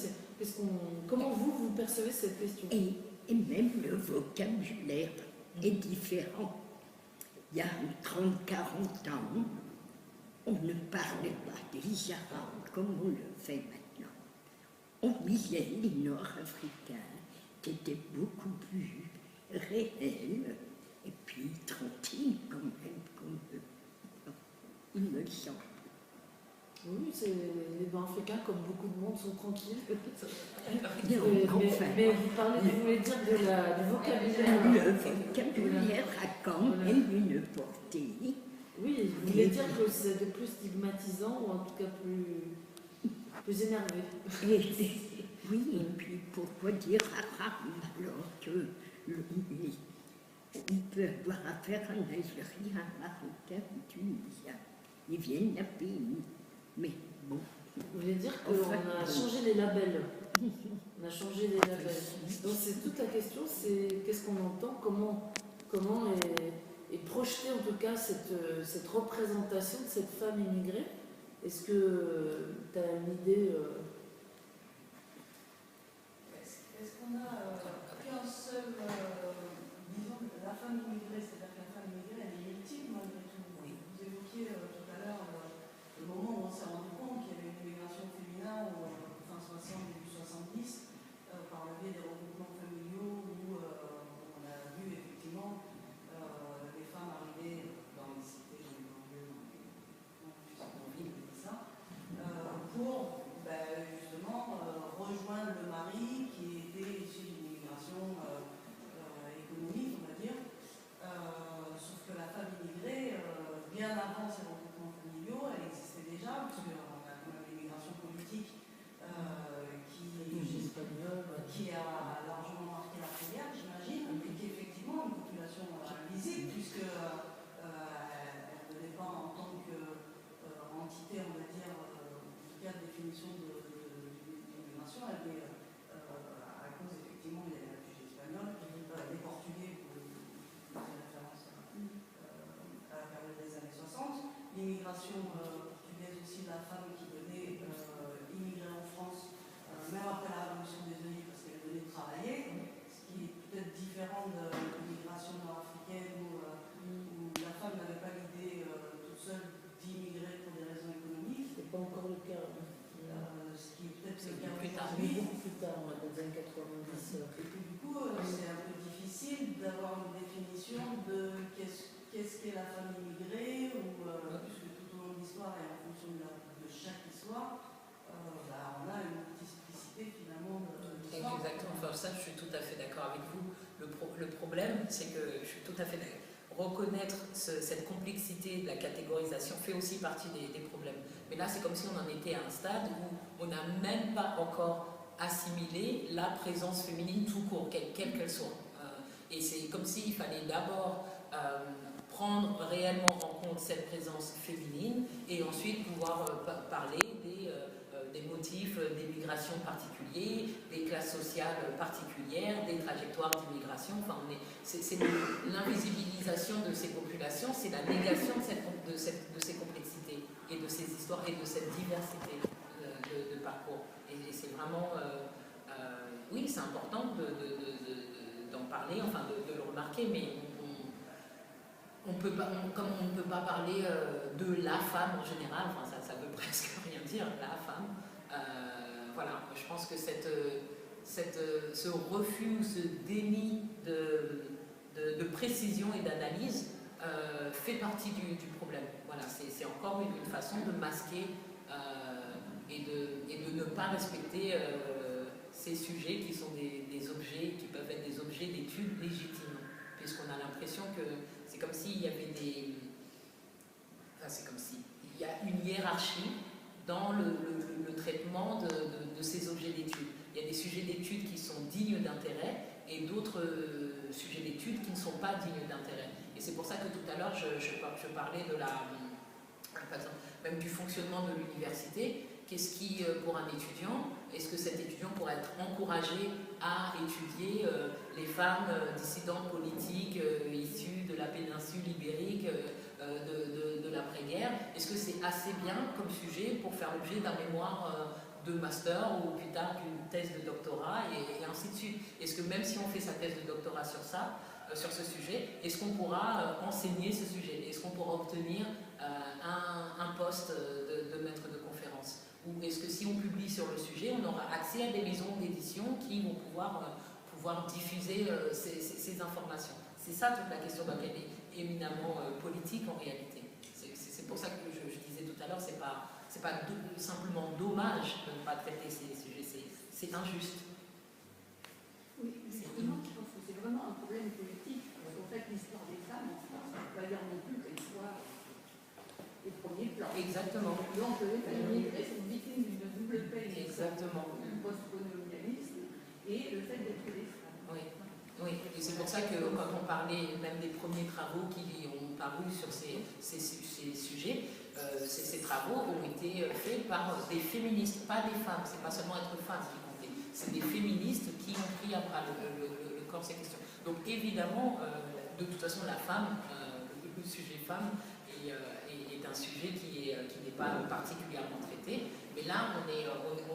Comment vous percevez cette question? Et même le vocabulaire est différent. Il y a 30-40 ans, on ne parlait pas des Arabes comme on le fait maintenant. On disait les Nord-Africains qui étaient beaucoup plus réels et puis tranquilles quand même, comme eux. Il me semble. Oui, les Blancs africains, comme beaucoup de monde, sont tranquilles. Enfin, mais vous voulez dire du vocabulaire. le vocabulaire a quand même une portée. Oui, vous voulez dire que c'est de plus stigmatisant ou en tout cas plus énervé. Oui, et puis pourquoi dire arabe alors que il peut avoir affaire à un Algérien, un Marocain, un Tunisien. Ils viennent d'un pays. Mais bon. Vous voulez dire qu'on a changé les labels. On a changé les labels. Donc c'est toute la question, c'est qu'est-ce qu'on entend, comment est projetée en tout cas cette représentation de cette femme immigrée. Est-ce que tu as une idée Est-ce qu'on a qu'un seul, disons, la femme immigrée, c'est-à-dire que la femme immigrée, elle est ultime malgré tout. Oui. Vous évoquiez tout à l'heure le moment où on s'est rendu compte qu'il y avait une immigration féminin, fin 60, début 70, par le biais des regroupements familiaux, où on a vu effectivement les femmes arriver dans les cités, dans les banlieues, dans les villes, tout ça, pour justement rejoindre le mari qui était issu d'une immigration économique, on va dire. Sauf que la femme immigrée, bien avant ces regroupements familiaux, elle existait déjà, parce qu'on a quand même l'immigration politique qui a largement marqué la filière, j'imagine, et qui est effectivement une population visible, puisque elle ne venait pas en tant qu'entité, on va dire, en tout cas de définition d'immigration, elle est à cause effectivement des réfugiés espagnols, des Portugais, pour faire référence à la période des années 60. L'immigration portugaise aussi, la femme qui venait immigrer en France, même après la révolution des œillets, parce qu'elle venait travailler, ce qui est peut-être différent de l'immigration nord-africaine où la femme n'avait pas l'idée toute seule d'immigrer pour des raisons économiques. C'est pas encore le cas. Ce qui est peut-être le cas plus tard. aujourd'hui. Beaucoup plus tard, dans les années 90. Et puis du coup, c'est un peu difficile d'avoir une définition de qu'est-ce qu'est la femme immigrée, ou puisque tout au long de l'histoire et en fonction de chaque histoire, on a une multiplicité finalement de l'histoire. Exactement, enfin, ça je suis tout à fait d'accord avec vous. Le problème, c'est que je suis tout à fait d'accord. Reconnaître cette complexité de la catégorisation fait aussi partie des problèmes. Mais là, c'est comme si on en était à un stade où on n'a même pas encore assimilé la présence féminine tout court, quelle qu'elle soit. Et c'est comme s'il fallait d'abord prendre réellement en compte cette présence féminine et ensuite pouvoir parler des motifs d'immigration particuliers, des classes sociales particulières, des trajectoires d'immigration. Enfin, c'est l'invisibilisation de ces populations, c'est la négation de ces complexités et de ces histoires et de cette diversité de parcours. Et c'est vraiment, oui, c'est important d'en parler, enfin de le remarquer, mais comme on ne peut pas parler de la femme en général, enfin ça veut presque rien dire, la femme. Voilà, je pense que ce refus, ce déni de précision et d'analyse fait partie du problème. Voilà, c'est encore une façon de masquer et de ne pas respecter ces sujets qui sont des objets, qui peuvent être des objets d'études légitimes, puisqu'on a l'impression que c'est comme s'il y avait c'est comme s'il y a une hiérarchie dans le traitement de ces objets d'études. Il y a des sujets d'études qui sont dignes d'intérêt et d'autres sujets d'études qui ne sont pas dignes d'intérêt. Et c'est pour ça que tout à l'heure, je parlais par exemple, même du fonctionnement de l'université. Qu'est-ce qui, pour un étudiant, est-ce que cet étudiant pourrait être encouragé à étudier les femmes dissidentes politiques issues de la péninsule ibérique de l'après-guerre? Est-ce que c'est assez bien comme sujet pour faire l'objet d'un mémoire de master ou plus tard d'une thèse de doctorat et ainsi de suite? Est-ce que même si on fait sa thèse de doctorat sur ça, sur ce sujet, est-ce qu'on pourra enseigner ce sujet? Est-ce qu'on pourra obtenir un poste de maître de conférence? Ou est-ce que si on publie sur le sujet, on aura accès à des maisons d'édition qui vont pouvoir diffuser ces informations? C'est ça toute la question, donc elle est éminemment politique en réalité. C'est pour ça que je disais tout à l'heure, c'est simplement dommage de ne pas traiter ces sujets, c'est injuste. Oui, justement, je pense que c'est vraiment un problème politique. Parce qu'en fait, l'histoire des femmes en France, on ne peut pas dire non plus qu'elle soit les premiers plans. Exactement. Donc, les femmes immigrées sont victimes d'une double peine. Exactement. Le post-colonialisme et le fait d'être des femmes. Oui. Oui, et c'est pour ça que quand on parlait même des premiers travaux qui ont paru sur ces sujets, ces travaux ont été faits par des féministes, pas des femmes. C'est pas seulement être femme qui comptait, c'est des féministes qui ont pris à bras le corps ces questions. Donc évidemment, de toute façon, la femme, le sujet femme est un sujet qui n'est pas particulièrement traité. Mais là,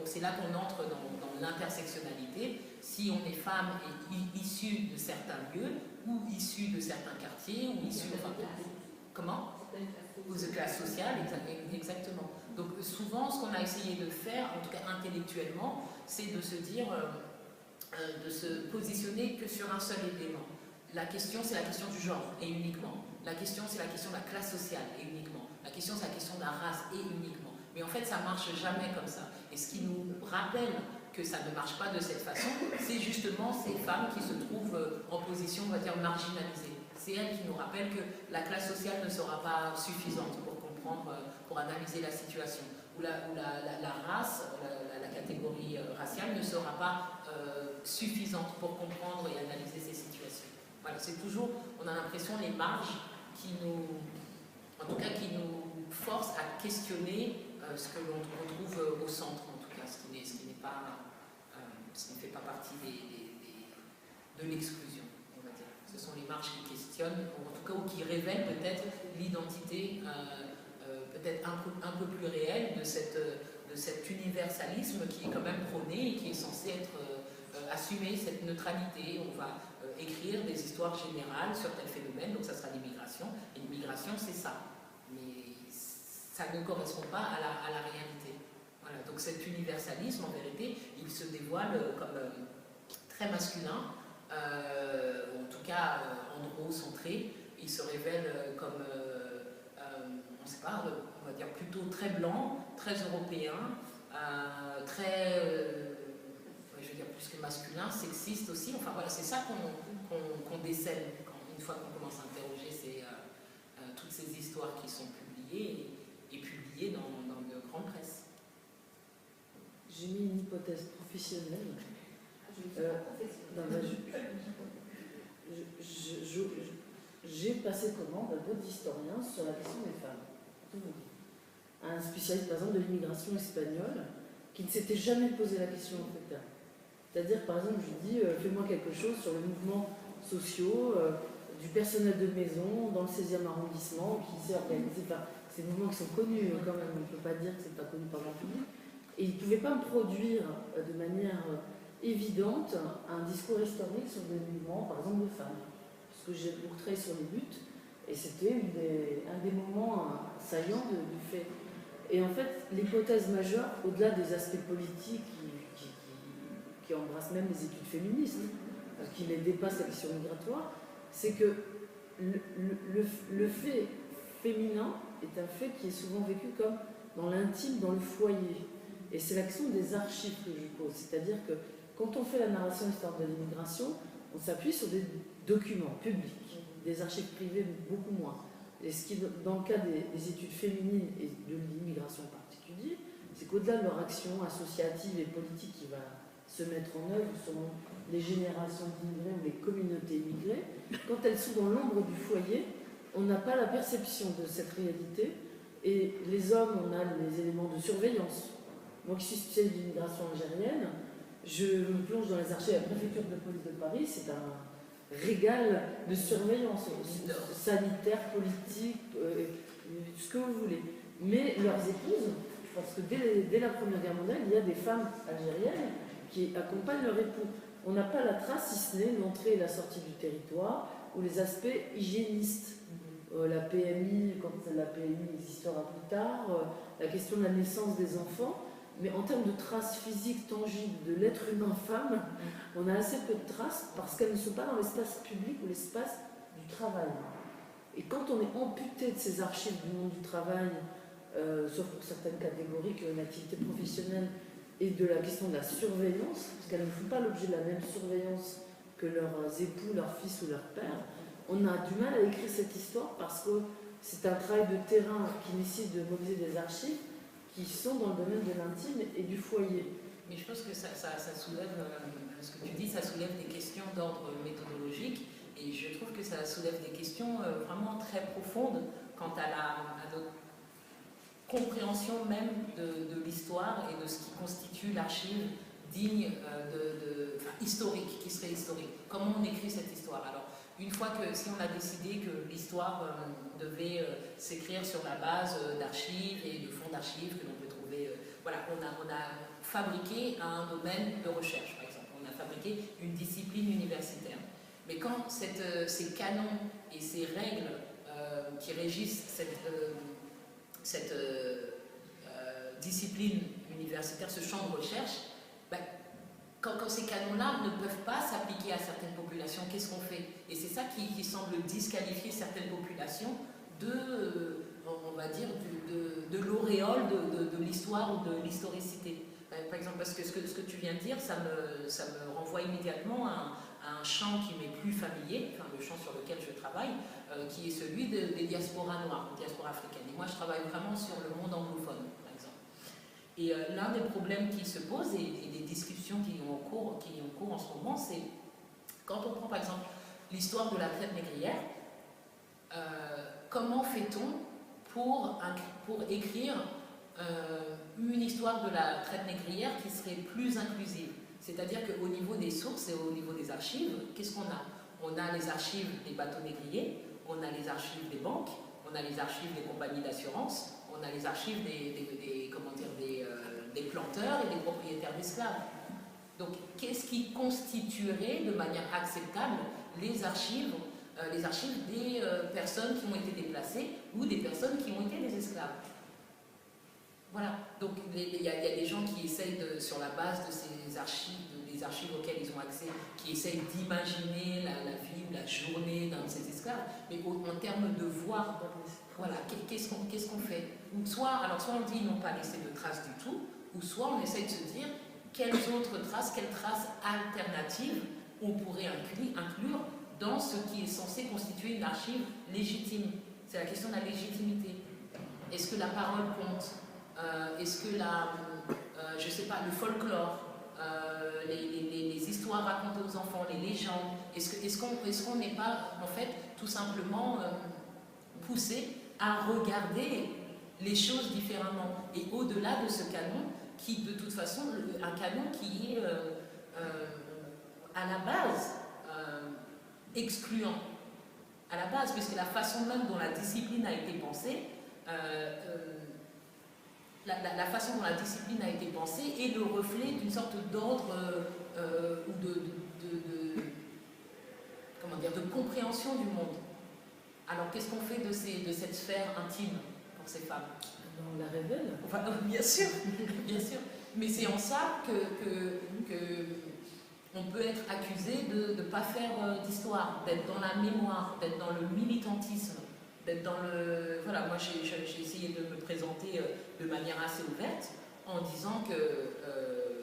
c'est là qu'on entre dans l'intersectionnalité. Si on est femme et issue de certains lieux, ou issue de certains quartiers, ou issue de... Comment ? Ou de classe sociale, exactement. Donc souvent, ce qu'on a essayé de faire, en tout cas intellectuellement, c'est de se dire, de se positionner que sur un seul élément. La question, c'est la question du genre, et uniquement. La question, c'est la question de la classe sociale, et uniquement. La question, c'est la question de la race, et uniquement. Mais en fait, ça ne marche jamais comme ça. Et ce qui nous rappelle que ça ne marche pas de cette façon, c'est justement ces femmes qui se trouvent en position, on va dire, marginalisée. C'est elles qui nous rappellent que la classe sociale ne sera pas suffisante pour comprendre, pour analyser la situation. Ou la race, la catégorie raciale ne sera pas suffisante pour comprendre et analyser ces situations. Voilà, c'est toujours, on a l'impression, les marges qui nous forcent à questionner ce que l'on retrouve au centre, en tout cas, ce qui ne fait pas partie de l'exclusion, on va dire. Ce sont les marges qui questionnent, ou en tout cas, ou qui révèlent peut-être l'identité peut-être un peu plus réelle de cet universalisme qui est quand même prôné et qui est censé être assumer cette neutralité. On va écrire des histoires générales sur tel phénomène, donc ça sera l'immigration, et l'immigration c'est ça. Mais ça ne correspond pas à la réalité. Voilà, donc cet universalisme, en vérité, il se dévoile comme très masculin, en tout cas androcentré. Il se révèle comme, on ne sait pas, on va dire plutôt très blanc, très européen, très, je veux dire plus que masculin, sexiste aussi. Enfin voilà, c'est ça qu'on décèle une fois qu'on commence à interroger toutes ces histoires qui sont publiées et publiées dans de grandes presses. J'ai mis une hypothèse professionnelle. J'ai passé commande à d'autres historiens sur la question des femmes. Un spécialiste, par exemple, de l'immigration espagnole, qui ne s'était jamais posé la question en fait. C'est-à-dire, par exemple, je lui dis, fais-moi quelque chose sur les mouvements sociaux du personnel de maison dans le 16e arrondissement qui s'est organisé. Enfin, c'est des mouvements qui sont connus quand même, on ne peut pas dire que ce n'est pas connu par le public. Et il ne pouvait pas me produire de manière évidente un discours historique sur des mouvements, par exemple, de femmes. Parce que j'ai beaucoup travaillé sur les luttes, et c'était un des moments saillants du fait. Et en fait, l'hypothèse majeure, au-delà des aspects politiques qui embrassent même les études féministes, qui les dépassent la question migratoire, c'est que le fait féminin est un fait qui est souvent vécu comme dans l'intime, dans le foyer. Et c'est la question des archives que je pose. C'est-à-dire que quand on fait la narration histoire de l'immigration, on s'appuie sur des documents publics, des archives privées beaucoup moins. Et ce qui, dans le cas des études féminines et de l'immigration en particulier, c'est qu'au-delà de leur action associative et politique qui va se mettre en œuvre selon les générations d'immigrés ou les communautés immigrées, quand elles sont dans l'ombre du foyer, on n'a pas la perception de cette réalité. Et les hommes, on a les éléments de surveillance. Moi qui suis spécialiste de l'immigration algérienne, je me plonge dans les archives de la préfecture de police de Paris, c'est un régal de surveillance sanitaire, politique, ce que vous voulez. Mais leurs épouses, parce que dès la Première Guerre mondiale, il y a des femmes algériennes qui accompagnent leur époux. On n'a pas la trace, si ce n'est l'entrée et la sortie du territoire, ou les aspects hygiénistes. La PMI, quand la PMI existera plus tard, la question de la naissance des enfants. Mais en termes de traces physiques tangibles de l'être humain femme, on a assez peu de traces parce qu'elles ne sont pas dans l'espace public ou l'espace du travail. Et quand on est amputé de ces archives du monde du travail, sauf pour certaines catégories qui ont une activité professionnelle, et de la question de la surveillance, parce qu'elles ne font pas l'objet de la même surveillance que leurs époux, leurs fils ou leurs pères. On a du mal à écrire cette histoire parce que c'est un travail de terrain qui nécessite de mobiliser des archives qui sont dans le domaine de l'intime et du foyer. Mais je pense que ça soulève, ce que tu dis, ça soulève des questions d'ordre méthodologique, et je trouve que ça soulève des questions vraiment très profondes quant à notre compréhension même de l'histoire et de ce qui constitue l'archive digne historique, qui serait historique. Comment on écrit cette histoire? Alors, une fois que, si on a décidé que l'histoire devait s'écrire sur la base d'archives et de fonds d'archives que l'on peut trouver, voilà, on a fabriqué un domaine de recherche, par exemple. On a fabriqué une discipline universitaire. Mais quand ces canons et ces règles qui régissent cette discipline universitaire, ce champ de recherche, ben, quand ces canons-là ne peuvent pas s'appliquer à certaines populations, qu'est-ce qu'on fait? Et c'est ça qui semble disqualifier certaines populations on va dire, de l'auréole de l'histoire ou de l'historicité. Par exemple, parce que ce que tu viens de dire, ça me renvoie immédiatement à un champ qui m'est plus familier, enfin le champ sur lequel je travaille, qui est celui des diasporas noires, des diasporas africaines. Et moi, je travaille vraiment sur le monde anglophone, par exemple. Et l'un des problèmes qui se posent et des discussions qui ont cours en ce moment, c'est quand on prend par exemple l'histoire de la traite négrière, comment fait-on pour écrire une histoire de la traite négrière qui serait plus inclusive? C'est-à-dire qu'au niveau des sources et au niveau des archives, qu'est-ce qu'on a? On a les archives des bateaux négriers, on a les archives des banques, on a les archives des compagnies d'assurance, on a les archives des planteurs et des propriétaires d'esclaves. Donc, qu'est-ce qui constituerait de manière acceptable les archives des personnes qui ont été déplacées ou des personnes qui ont été des esclaves? Voilà, donc il y a des gens qui essayent, sur la base de ces archives, des archives auxquelles ils ont accès, qui essayent d'imaginer la vie ou la journée d'un de ces esclaves, mais en termes de voir, voilà, qu'est-ce qu'on fait? Ou soit on dit ils n'ont pas laissé de traces du tout, ou soit on essaye de se dire quelles traces alternatives on pourrait inclure dans ce qui est censé constituer une archive légitime. C'est la question de la légitimité. Est-ce que la parole compte? Est-ce que je sais pas, le folklore, les histoires racontées aux enfants, les légendes, est-ce qu'on n'est pas en fait tout simplement poussé à regarder les choses différemment? Et au-delà de ce canon, qui de toute façon, un canon qui est à la base excluant, à la base, puisque la façon même dont la discipline a été pensée, la façon dont la discipline a été pensée est le reflet d'une sorte d'ordre ou de compréhension du monde. Alors qu'est-ce qu'on fait de cette sphère intime pour ces femmes? On la révèle. Enfin, bien sûr, bien sûr. Mais c'est en ça que on peut être accusé de ne pas faire d'histoire, d'être dans la mémoire, d'être dans le militantisme, d'être dans le... Voilà, moi j'ai essayé de me présenter de manière assez ouverte en disant que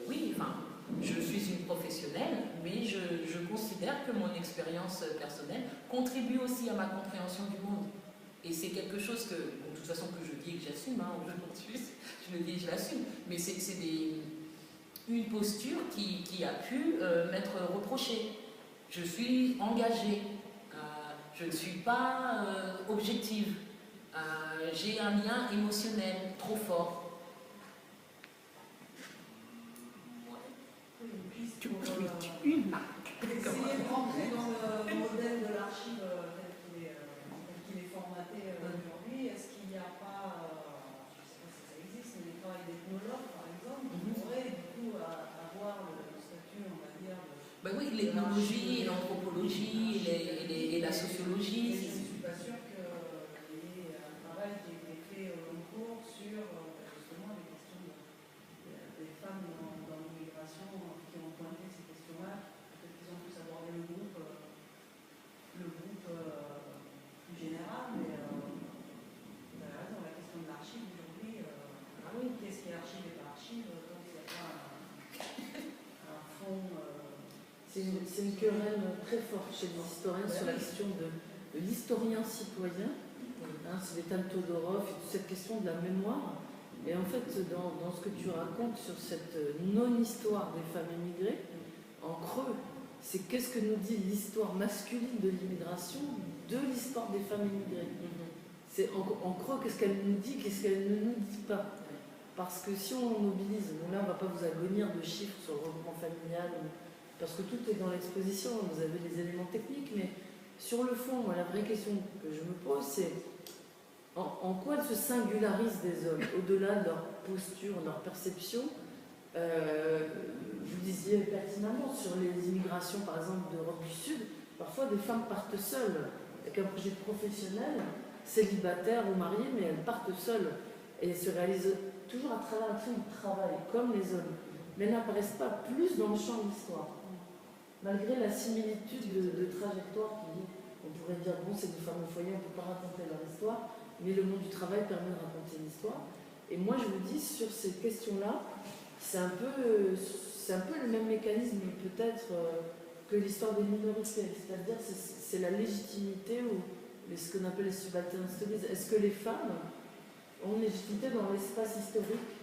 oui, enfin, je suis une professionnelle, mais je considère que mon expérience personnelle contribue aussi à ma compréhension du monde. Et c'est quelque chose que, bon, de toute façon, que je dis et que j'assume, hein, je le dis et je l'assume, mais c'est une posture qui a pu m'être reprochée. Je suis engagée, je ne suis pas objective, j'ai un lien émotionnel trop fort. Tout de suite, une marque. Essayer de rentrer dans le modèle de l'archive tel qu'il est formaté aujourd'hui. Est-ce qu'il n'y a pas, je ne sais pas si ça existe, mais des travails d'ethnologues par exemple, qui pourraient du coup avoir le statut, on va dire, Ben oui, l'ethnologie, l'anthropologie et la sociologie. Je ne suis pas sûre qu'il y ait un travail qui ait été fait au long cours sur justement les questions des femmes dans l'immigration qui ont pointé ces questions-là. Peut-être qu'ils ont plus abordé le groupe plus général, mais vous avez raison, la question de l'archive aujourd'hui, archives et pas archives, donc il n'y a pas un fond. C'est une querelle très forte chez les historiens sur la question de l'historien citoyen. C'est Svetlana Todorov et toute cette question de la mémoire. Et en fait, dans ce que tu racontes sur cette non-histoire des femmes immigrées, en creux, c'est qu'est-ce que nous dit l'histoire masculine de l'immigration de l'histoire des femmes immigrées. C'est en creux, qu'est-ce qu'elle nous dit, qu'est-ce qu'elle ne nous dit pas. Parce que si on mobilise, bon là on ne va pas vous agonir de chiffres sur le regroupement familial, parce que tout est dans l'exposition, vous avez les éléments techniques, mais sur le fond, moi, la vraie question que je me pose, c'est en quoi elles se singularisent des hommes, au-delà de leur posture, de leur perception. Vous disiez pertinemment sur les immigrations, par exemple, d'Europe du Sud, parfois des femmes partent seules, avec un projet professionnel, célibataire ou mariée, mais elles partent seules et elles se réalisent toujours à travers un travail, comme les hommes, mais elles n'apparaissent pas plus dans le champ de l'histoire. Malgré la similitude de trajectoire on pourrait dire, bon, c'est des femmes au foyer, on ne peut pas raconter leur histoire, mais le monde du travail permet de raconter l'histoire. Et moi, je vous dis, sur ces questions-là, c'est un peu le même mécanisme peut-être que l'histoire des minorités, c'est-à-dire c'est la légitimité ou ce qu'on appelle les subaltern studies. Est-ce que les femmes ont une légitimité dans l'espace historique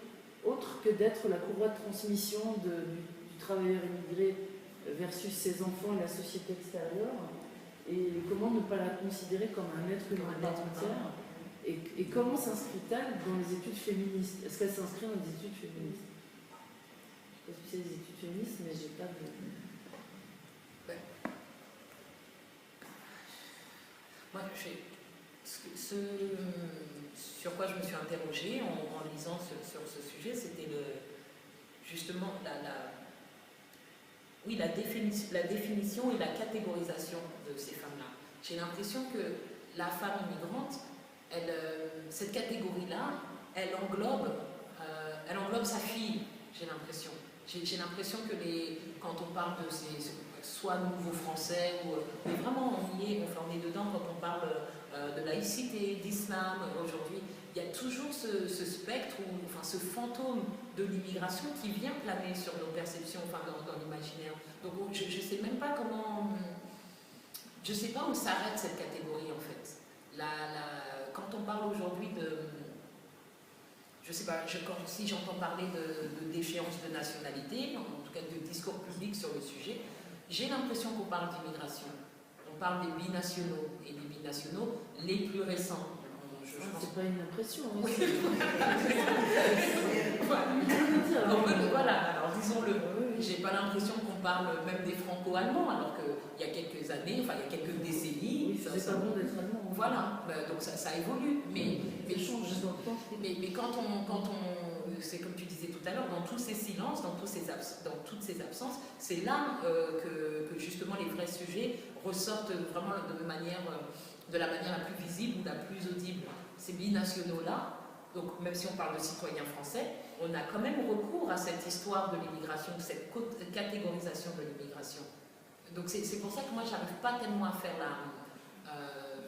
autre que d'être la courroie de transmission du travailleur immigré versus ses enfants et la société extérieure, et comment ne pas la considérer comme un être humain à part entière, et comment s'inscrit-elle dans les études féministes? Est-ce qu'elle s'inscrit dans les études féministes? Je ne sais pas si c'est des études féministes, mais j'ai pas de... Moi, ce sur quoi je me suis interrogée en lisant sur ce sujet, c'était justement la définition et la catégorisation de ces femmes-là. J'ai l'impression que la femme immigrante, cette catégorie-là, elle englobe sa fille, j'ai l'impression. J'ai l'impression que quand on parle de soit nouveaux français, mais vraiment on est dedans quand on parle de laïcité, d'islam aujourd'hui. Il y a toujours ce spectre, ce fantôme de l'immigration qui vient planer sur nos perceptions, dans l'imaginaire. Donc je ne sais même pas comment... Je ne sais pas où s'arrête cette catégorie en fait. Quand on parle aujourd'hui de... Je ne sais pas, si j'entends parler de déchéance de nationalité, en tout cas de discours public sur le sujet, j'ai l'impression qu'on parle d'immigration. On parle des binationaux, et des binationaux les plus récents. C'est pas une impression. Hein, oui. Voilà, alors disons-le. J'ai pas l'impression qu'on parle même des franco-allemands, alors qu'il y a quelques années, il y a quelques décennies. Oui, c'est pas bon d'être allemand. Voilà, donc ça évolue. Mais quand on c'est comme tu disais tout à l'heure, dans tous ces silences, dans toutes ces absences, c'est là que justement les vrais sujets ressortent vraiment de la manière la plus visible ou la plus audible. Ces binationaux-là, donc même si on parle de citoyens français, on a quand même recours à cette histoire de l'immigration, cette catégorisation de l'immigration. Donc c'est pour ça que moi j'arrive pas tellement à faire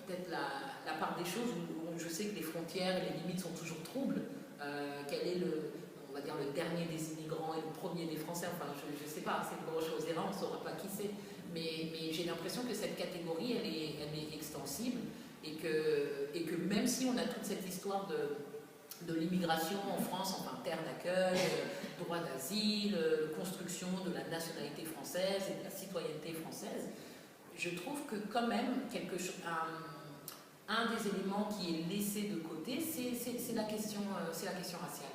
peut-être la part des choses où je sais que les frontières et les limites sont toujours troubles. Quel est on va dire le dernier des immigrants et le premier des Français, je ne sais pas, c'est une grosse chose, et là on ne saura pas qui c'est, mais j'ai l'impression que cette catégorie elle est extensible et que même si on a toute cette histoire de l'immigration en France, terre d'accueil, droit d'asile, construction de la nationalité française et de la citoyenneté française, je trouve que quand même un des éléments qui est laissé de côté, c'est la question raciale.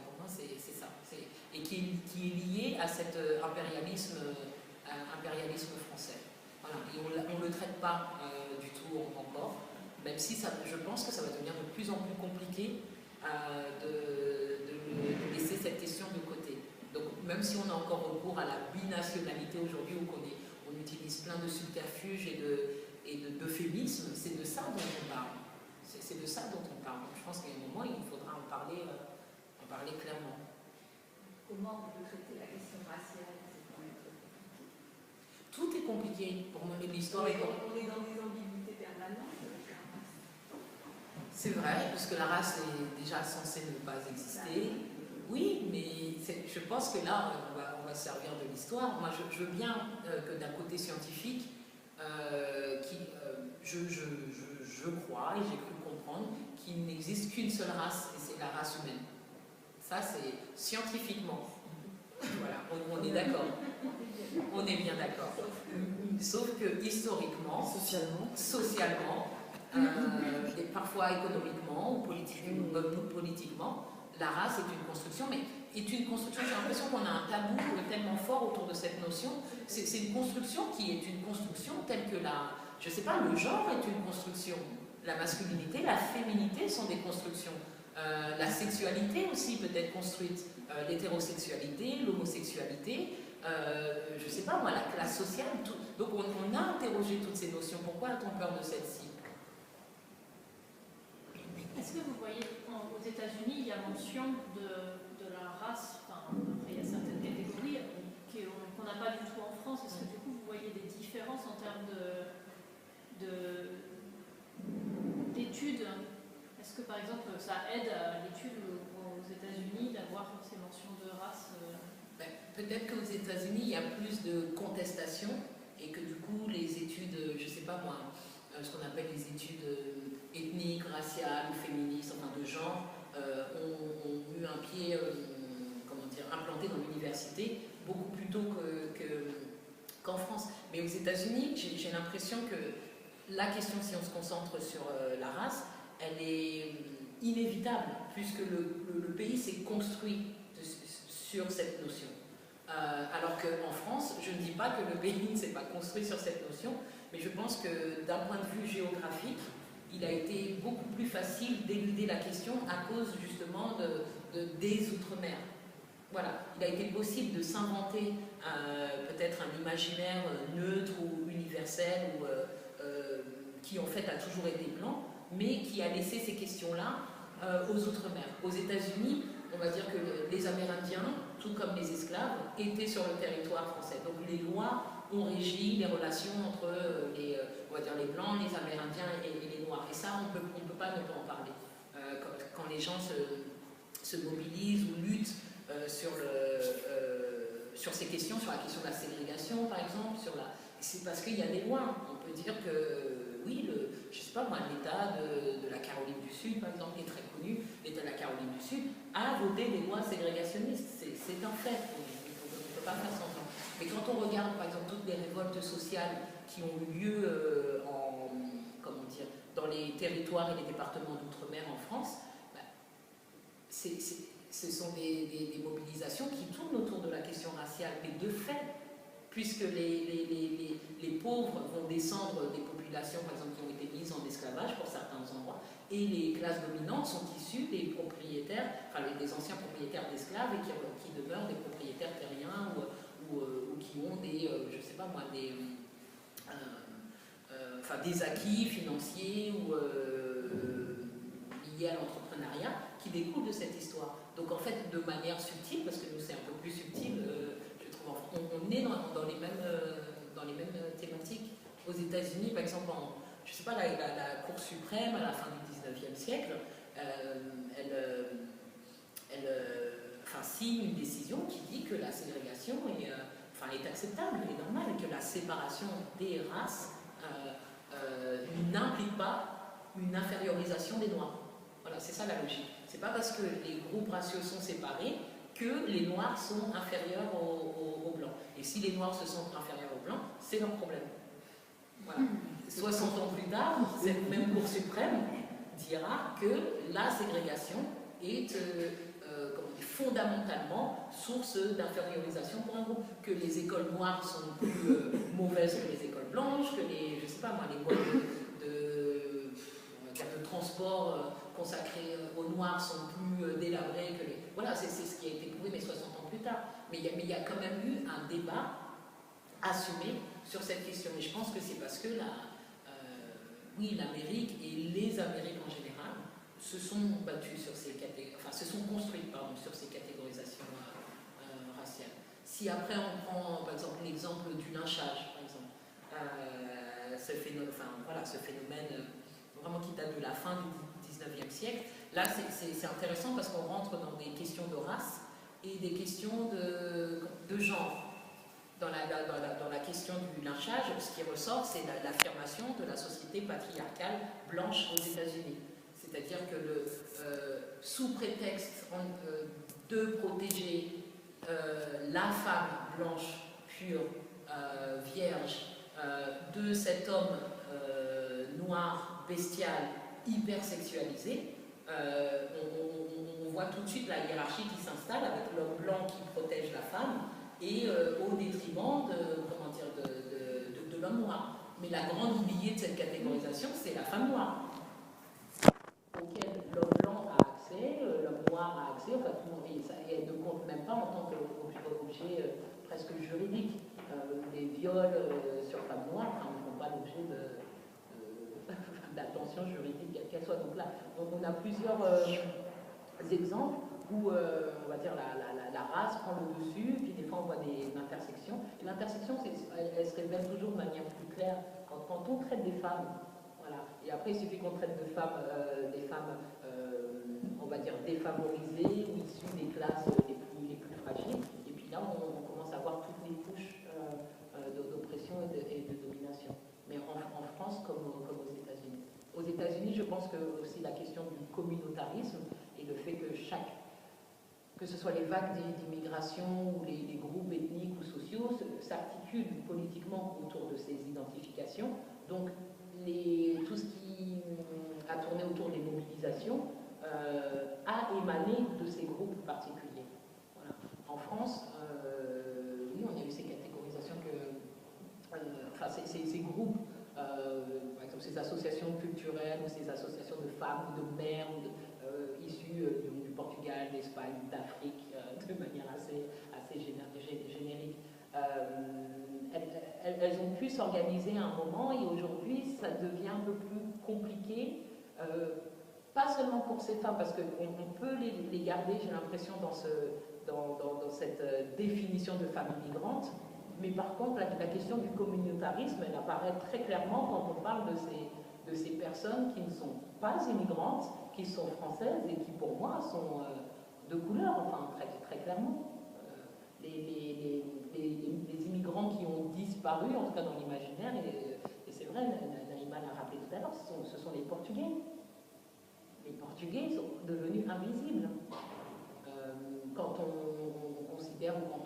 Pour moi, c'est ça. Et qui est lié à cet impérialisme français. Voilà. Et on ne le traite pas du tout encore, même si je pense que ça va devenir de plus en plus compliqué de laisser cette question de côté. Donc, même si on a encore recours à la binationalité aujourd'hui, où on utilise plein de subterfuges et d'euphémismes, c'est de ça dont on parle. C'est de ça dont on parle. Donc, je pense qu'à un moment, il faudra en parler clairement. Comment on peut traiter la question raciale? C'est quand même très compliqué. Tout est compliqué pour moi, l'histoire est On est dans des ambiguïtés permanentes avec la race. C'est vrai, parce que la race est déjà censée ne pas exister. Oui, mais pense que là, on va se servir de l'histoire. Moi, je veux bien que d'un côté scientifique, je crois et j'ai cru comprendre qu'il n'existe qu'une seule race, et c'est la race humaine. Ça, c'est scientifiquement. Voilà, on est d'accord. On est bien d'accord. Sauf que historiquement, socialement, et parfois économiquement ou politiquement, la race est une construction, mais est une construction, j'ai l'impression qu'on a un tabou tellement fort autour de cette notion. C'est une construction qui est une construction telle que je sais pas, le genre est une construction. La masculinité, la féminité sont des constructions. La sexualité aussi peut être construite. L'hétérosexualité, l'homosexualité, je sais pas moi, la classe sociale. Tout. Donc on a interrogé toutes ces notions. Pourquoi a-t-on peur de celle-ci? Est-ce que vous voyez, aux États-Unis, il y a mention de la race, enfin, après il y a certaines catégories qu'on n'a pas du tout en France. Est-ce que du coup vous voyez des différences en termes d'études? Est-ce que par exemple ça aide à l'étude aux États-Unis d'avoir ces mentions de race? Peut-être qu'aux États-Unis il y a plus de contestation et que du coup les études, je sais pas moi, ce qu'on appelle les études ethniques, raciales, féministes, enfin de genre, ont eu un pied, implanté dans l'université beaucoup plus tôt qu'en France. Mais aux États-Unis, j'ai l'impression que la question, si on se concentre sur la race, elle est inévitable, puisque le pays s'est construit sur cette notion. Alors qu'en France, je ne dis pas que le pays ne s'est pas construit sur cette notion, mais je pense que d'un point de vue géographique, il a été beaucoup plus facile d'éluder la question à cause justement des Outre-mer. Voilà, il a été possible de s'inventer peut-être un imaginaire neutre ou universel ou, qui en fait a toujours été blanc, mais qui a laissé ces questions-là aux Outre-mer. Aux États-Unis, on va dire que les Amérindiens, tout comme les esclaves, étaient sur le territoire français. Donc les lois ont régi les relations entre on va dire les Blancs, les Amérindiens et les Noirs. Et ça, on ne peut pas ne pas en parler. Quand les gens se mobilisent ou luttent sur ces questions, sur la question de la ségrégation par exemple, c'est parce qu'il y a des lois. On peut dire que oui, je sais pas moi, l'État de la Caroline du Sud par exemple, qui est très connu, l'État de la Caroline du Sud a voté des lois ségrégationnistes. C'est un fait, on ne peut pas faire semblant. Mais quand on regarde par exemple toutes les révoltes sociales qui ont eu lieu dans les territoires et les départements d'outre-mer en France, ce sont des mobilisations qui tournent autour de la question raciale, mais de fait, puisque les pauvres vont descendre des populations, par exemple, qui ont été mises en esclavage pour certains endroits, et les classes dominantes sont issues des propriétaires, enfin des anciens propriétaires d'esclaves et qui demeurent des propriétaires terriens ou qui ont je sais pas moi, des acquis financiers ou liés à l'entrepreneuriat qui découlent de cette histoire. Donc en fait, de manière subtile, parce que nous c'est un peu plus subtil, je trouve, on est dans les mêmes thématiques. Aux États-Unis, par exemple, je sais pas, la Cour suprême à la fin du XIXe siècle, signe une décision qui dit que la ségrégation est acceptable, est normale, et que la séparation des races n'implique pas une infériorisation des Noirs. Voilà, c'est ça la logique. C'est pas parce que les groupes raciaux sont séparés que les Noirs sont inférieurs aux Blancs. Et si les Noirs se sentent inférieurs aux Blancs, c'est leur problème. Voilà. 60 ans plus tard, cette même Cour suprême dira que la ségrégation est fondamentalement source d'infériorisation pour un groupe, que les écoles noires sont plus mauvaises que les écoles blanches, que les modes de transport consacrés aux noirs sont plus délabrés que les... Voilà, c'est ce qui a été prouvé, mais 60 ans plus tard. Mais il y a quand même eu un débat assumé sur cette question. Et je pense que c'est parce que l'Amérique et les Amériques en général se sont battus sur ces se sont construites sur ces catégorisations raciales. Si après on prend par exemple l'exemple du lynchage, par exemple, ce phénomène vraiment qui date de la fin du XIXe siècle, là c'est intéressant parce qu'on rentre dans des questions de race et des questions de genre. Dans la question du lynchage, ce qui ressort, c'est l'affirmation de la société patriarcale blanche aux États-Unis. C'est-à-dire que sous prétexte de protéger la femme blanche, pure, vierge, de cet homme noir, bestial, hyper sexualisé, on voit tout de suite la hiérarchie qui s'installe avec l'homme blanc qui protège la femme et au détriment de l'homme noir. Mais la grande oubliée de cette catégorisation, c'est la femme noire, auquel l'homme blanc a accès, l'homme noir a accès, enfin tout le monde, et elle ne compte même pas en tant qu'objet presque juridique. Les viols sur femmes noires ne font pas l'objet d'attention juridique quelle qu'elle soit. Donc là, on a plusieurs exemples où on va dire la race prend le dessus, puis des fois on voit des intersections. Et l'intersection, elle se révèle toujours de manière plus claire quand on traite des femmes. Voilà. Et après, il suffit qu'on traite des femmes on va dire défavorisées ou issues des classes les plus fragiles. Et puis là, on commence à voir toutes les couches d'oppression et de domination. Mais en France comme aux États-Unis. Aux États-Unis, je pense que aussi la question du communautarisme et le fait que ce soit les vagues d'immigration ou les groupes ethniques ou sociaux s'articulent politiquement autour de ces identifications. Donc tout ce qui a tourné autour des mobilisations a émané de ces groupes particuliers. Voilà. En France, oui, on a eu ces catégorisations ces groupes, par exemple ces associations culturelles ou ces associations de femmes ou de mères issues du Portugal, d'Espagne, d'Afrique, de manière assez générique. Elles ont pu s'organiser à un moment et aujourd'hui ça devient un peu plus compliqué, pas seulement pour ces femmes, parce qu'on peut les garder, j'ai l'impression, dans cette définition de femme migrante, mais par contre la question du communautarisme, elle apparaît très clairement quand on parle de ces personnes qui ne sont pas immigrantes, qui sont françaises et qui pour moi sont de couleur, enfin très clairement. Les immigrants qui ont disparu, en tout cas dans l'imaginaire, et c'est vrai, Naïma l'a rappelé tout à l'heure, ce sont les Portugais. Les Portugais sont devenus invisibles. Quand on considère ou quand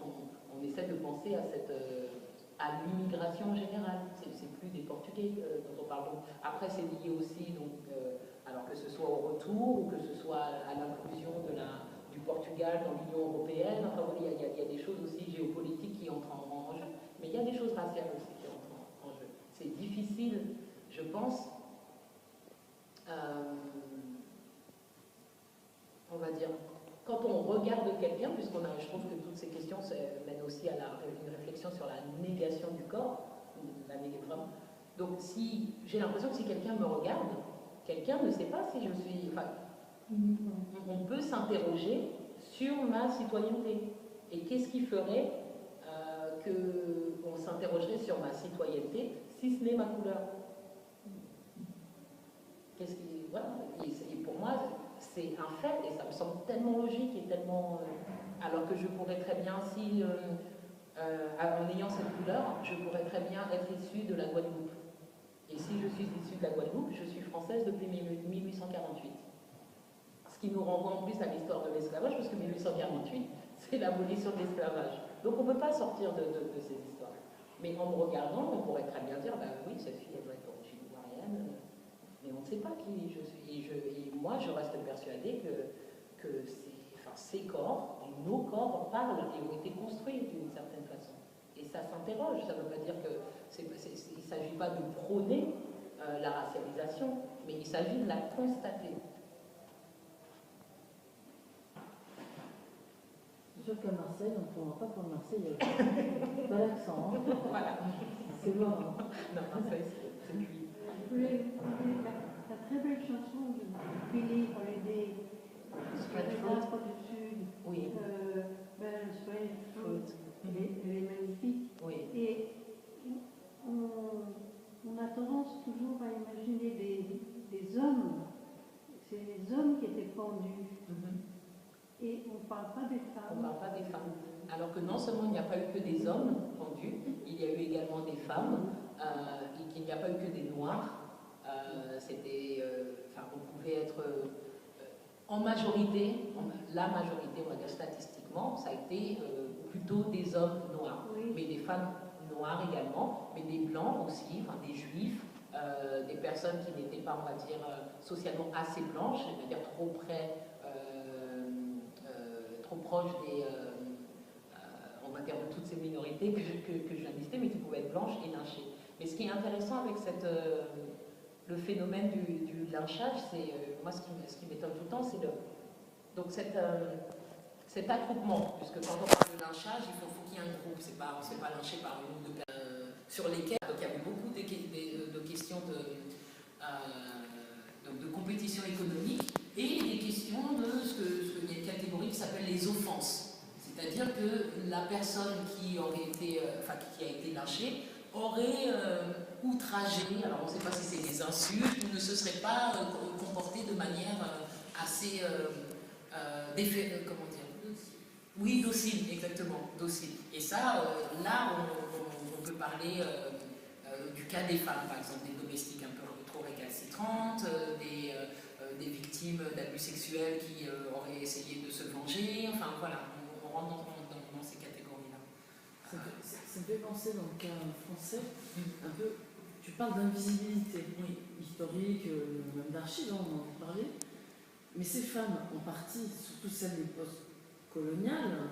on essaie de penser à l'immigration générale, c'est plus des Portugais dont on parle. Donc, après, c'est lié aussi, alors que ce soit au retour ou que ce soit à l'inclusion du Portugal dans l'Union européenne. Enfin, il y a des choses aussi géopolitiques qui entrent en jeu, mais il y a des choses raciales aussi qui entrent en jeu. C'est difficile, je pense, on va dire, quand on regarde quelqu'un, je trouve que toutes ces questions mènent aussi à une réflexion sur la négation du corps, vraiment. Donc, j'ai l'impression que si quelqu'un me regarde, quelqu'un ne sait pas si je suis... Enfin, on peut s'interroger sur ma citoyenneté. Et qu'est-ce qui ferait qu'on s'interrogerait sur ma citoyenneté si ce n'est ma couleur? Voilà. Et pour moi, c'est un fait, et ça me semble tellement logique et tellement... alors que je pourrais très bien, en ayant cette couleur, je pourrais très bien être issue de la Guadeloupe. Et si je suis issue de la Guadeloupe, je suis française depuis 1848. Ce qui nous renvoie en plus à l'histoire de l'esclavage, parce que 1848, c'est l'abolition de l'esclavage. Donc on ne peut pas sortir de ces histoires. Mais en me regardant, on pourrait très bien dire, oui, cette fille, elle doit être d'origine ivoirienne, mais on ne sait pas qui je suis. Et moi, je reste persuadée que ces corps, nos corps parlent et ont été construits d'une certaine façon. Et ça s'interroge, ça ne veut pas dire il ne s'agit pas de prôner la racialisation, mais il s'agit de la constater. C'est sûr qu'à Marseille, on ne prendra pas pour Marseille, pas l'accent. Hein. Voilà. C'est bon. Hein. Non, Marseille, c'est cuit. La très belle chanson de Billie Holiday, Les arbres du Sud, Oui. Strange Fruit, elle est magnifique. Oui. Et on a tendance toujours à imaginer des hommes, c'est les hommes qui étaient pendus. Et on ne parle pas des femmes. qu'on ne parle pas des femmes. Alors que non seulement il n'y a pas eu que des hommes pendus, il y a eu également des femmes, et qu'il n'y a pas eu que des noirs. On pouvait être en majorité, la majorité, on va dire statistiquement, ça a été plutôt des hommes noirs, mais des femmes noires également, mais des blancs aussi, enfin, des juifs, des personnes qui n'étaient pas, on va dire, socialement assez blanches, c'est-à-dire trop proches des, on va dire, de toutes ces minorités que je viens de lister, mais qui pouvaient être blanches et lynchées. Mais ce qui est intéressant avec le phénomène du lynchage, c'est, moi ce qui m'étonne tout le temps, c'est cet attroupement, puisque quand on parle de lynchage, il faut qu'il y ait un groupe, on ne s'est pas lynché par une ou deux personnes sur lesquelles, donc il y avait beaucoup de questions de compétition économique et des questions de ce qu'il y a une catégorie qui s'appelle les offenses. C'est-à-dire que la personne qui a été lynchée aurait outragé, alors on ne sait pas si c'est des insultes, ou ne se serait pas comporté de manière assez comment dire, oui, docile, exactement, docile. Et ça, là, on peut parler du cas des femmes, par exemple, des domestiques un peu trop récalcitrantes, des victimes d'abus sexuels qui auraient essayé de se venger, enfin voilà, on rentre dans ces catégories-là. Ça me fait penser dans le cas français, un peu, tu parles d'invisibilité historique, même d'archives, on en a parlé, mais ces femmes, en partie, surtout celles des post-coloniales,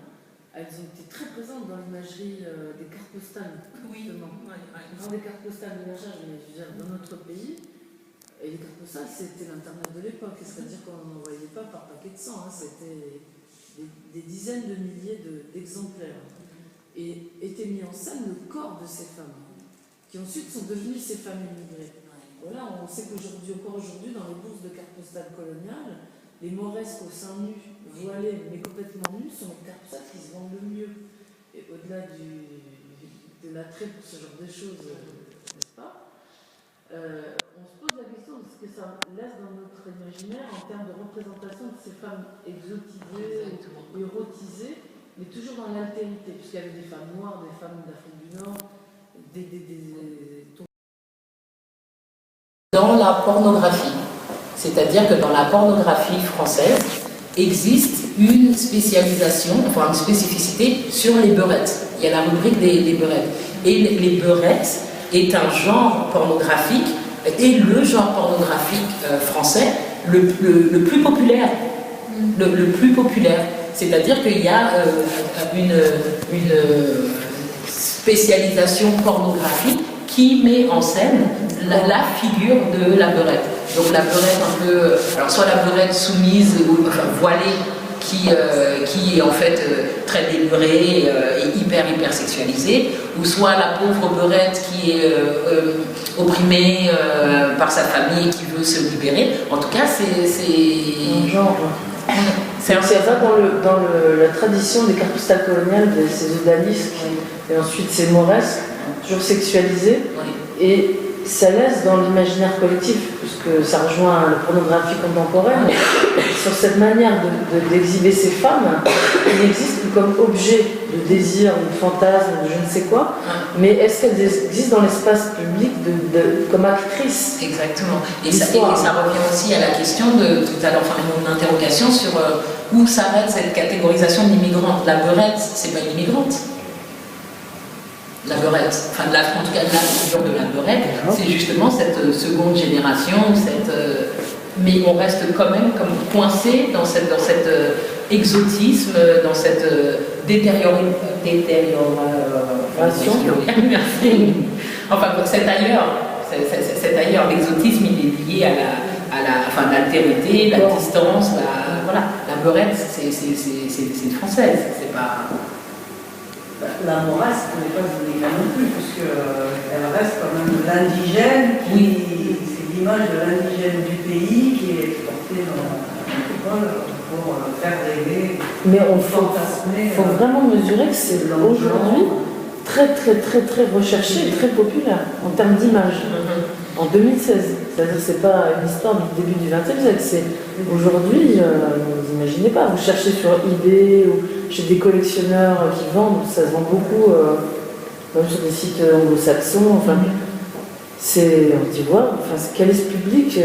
elles ont été très présentes dans l'imagerie des cartes postales, justement. Dans des cartes postales de lynchage, mais je veux dire, dans notre pays, et les cartes postales, c'était l'Internet de l'époque, c'est-à-dire qu'on n'en envoyait pas par paquet de sang, c'était des dizaines de milliers d'exemplaires. Et était mis en scène le corps de ces femmes, qui ensuite sont devenues ces femmes immigrées. Voilà, on sait encore aujourd'hui, dans les bourses de cartes postales coloniales, les mauresques au sein nu, voilées, mais complètement nues, sont les cartes postales qui se vendent le mieux. Et au-delà de l'attrait pour ce genre de choses, n'est-ce pas, on se pose la question de ce que ça laisse dans notre imaginaire en termes de représentation de ces femmes exotisées, érotisées, mais toujours dans l'altérité, puisqu'il y avait des femmes noires, des femmes d'Afrique du Nord, Dans la pornographie, c'est-à-dire que dans la pornographie française, existe une spécialisation, enfin une spécificité sur les beurettes. Il y a la rubrique des beurettes. Et les beurettes est un genre pornographique, et le genre pornographique français le plus populaire. Le plus populaire. C'est-à-dire qu'il y a une spécialisation pornographique qui met en scène la figure de la beurette. Donc la beurette un peu, alors soit la beurette soumise ou enfin, voilée qui est en fait très débeurée et hyper sexualisée, ou soit la pauvre beurette qui est opprimée par sa famille et qui veut se libérer. En tout cas, c'est un genre. C'est ça dans la tradition des cartes postales coloniales, ces odalisques et ensuite ces mauresques, toujours sexualisées, et ça laisse dans l'imaginaire collectif, puisque ça rejoint la pornographie contemporaine, sur cette manière d'exhiber ces femmes, qui n'existent plus comme objet de désir ou de fantasme ou de je ne sais quoi, mais est-ce qu'elles existent dans l'espace public comme actrices? Exactement. Et ça revient aussi à la question de tout à l'heure, enfin une interrogation sur où s'arrête cette catégorisation d'immigrante. La beurette, c'est pas une immigrante. La beurette, enfin en tout cas la figure de la beurette, c'est justement cette seconde génération, mais on reste quand même comme coincé dans cet exotisme, dans cette détérioration. Enfin, cet ailleurs, l'exotisme, il est lié à l'altérité, la distance, voilà. La beurette, c'est une française, c'est pas. La mauresque n'est pas une égale non plus, puisqu'elle reste quand même l'indigène, c'est l'image de l'indigène du pays qui est exportée dans l'école pour faire rêver. Mais il faut vraiment mesurer que c'est aujourd'hui très recherché et très populaire en termes d'image. En 2016, c'est-à-dire que c'est pas une histoire du début du XXe siècle, c'est aujourd'hui, vous n'imaginez pas, vous cherchez sur eBay ou chez des collectionneurs qui vendent, ça se vend beaucoup, même sur des sites anglo-saxons. Enfin, on se dit, wow, enfin, quel est ce public,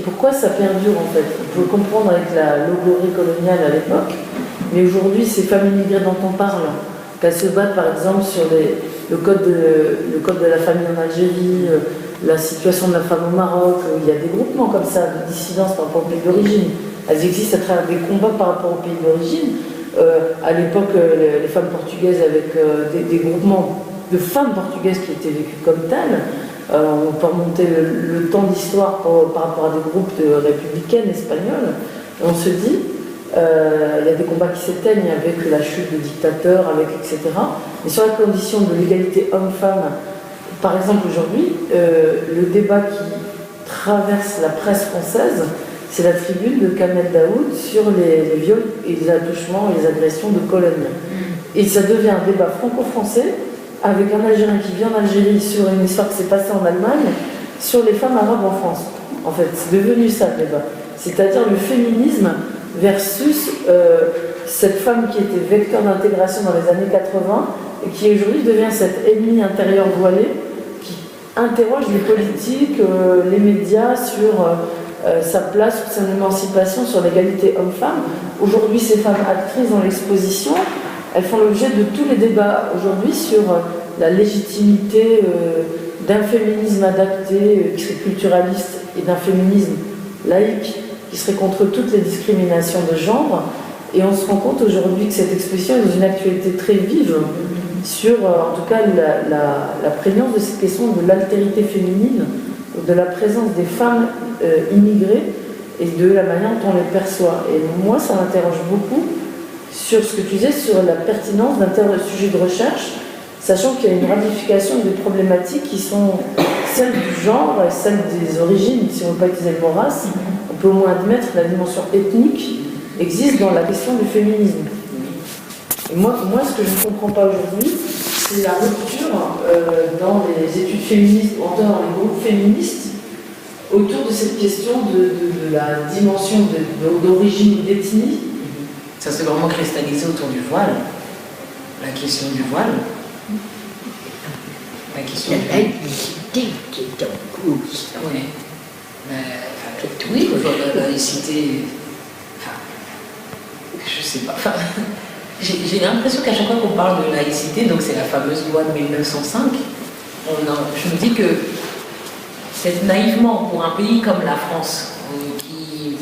pourquoi ça perdure en fait? On peut comprendre avec la logorie coloniale à l'époque, mais aujourd'hui, ces femmes immigrées dont on parle, qu'elles se battent par exemple sur le code de la famille en Algérie, la situation de la femme au Maroc, il y a des groupements comme ça, de dissidence par rapport au pays d'origine. Elles existent à travers des combats par rapport au pays d'origine. À l'époque, les femmes portugaises avec des groupements de femmes portugaises qui étaient vécues comme telles. On peut remonter le temps d'histoire par rapport à des groupes de républicaines espagnoles. Et on se dit, il y a des combats qui s'éteignent avec la chute de dictateurs, etc. Mais sur la condition de l'égalité homme-femme, par exemple aujourd'hui, le débat qui traverse la presse française, c'est la tribune de Kamel Daoud sur les viols et les attouchements et les agressions de Cologne. Et ça devient un débat franco-français avec un Algérien qui vient d'Algérie sur une histoire qui s'est passée en Allemagne sur les femmes arabes en France. En fait, c'est devenu ça le débat. C'est-à-dire le féminisme versus cette femme qui était vecteur d'intégration dans les années 80 et qui aujourd'hui devient cette ennemie intérieure voilée qui interroge les politiques, les médias sur sa place, sur son émancipation, sur l'égalité homme-femme. Aujourd'hui, ces femmes actrices dans l'exposition, elles font l'objet de tous les débats aujourd'hui sur la légitimité d'un féminisme adapté, qui serait culturaliste, et d'un féminisme laïque, qui serait contre toutes les discriminations de genre. Et on se rend compte aujourd'hui que cette exposition est dans une actualité très vive sur, en tout cas, la prégnance de cette question de l'altérité féminine, de la présence des femmes immigrées et de la manière dont on les perçoit. Et moi, ça m'interroge beaucoup sur ce que tu disais, sur la pertinence d'un tel sujet de recherche, sachant qu'il y a une ramification des problématiques qui sont celles du genre et celles des origines. Si on ne veut pas utiliser le mot race, on peut au moins admettre que la dimension ethnique existe dans la question du féminisme. Et moi ce que je ne comprends pas aujourd'hui, c'est la rupture dans les études féministes, ou dans les groupes féministes, autour de cette question de la dimension d'origine, d'ethnie. Ça s'est vraiment cristallisé autour du voile, la question du voile. La question de la laïcité qui est en cause. Oui. Oui, la laïcité. Enfin, je sais pas. Enfin, j'ai l'impression qu'à chaque fois qu'on parle de laïcité, donc c'est la fameuse loi de 1905, je me dis que c'est naïvement pour un pays comme la France, qui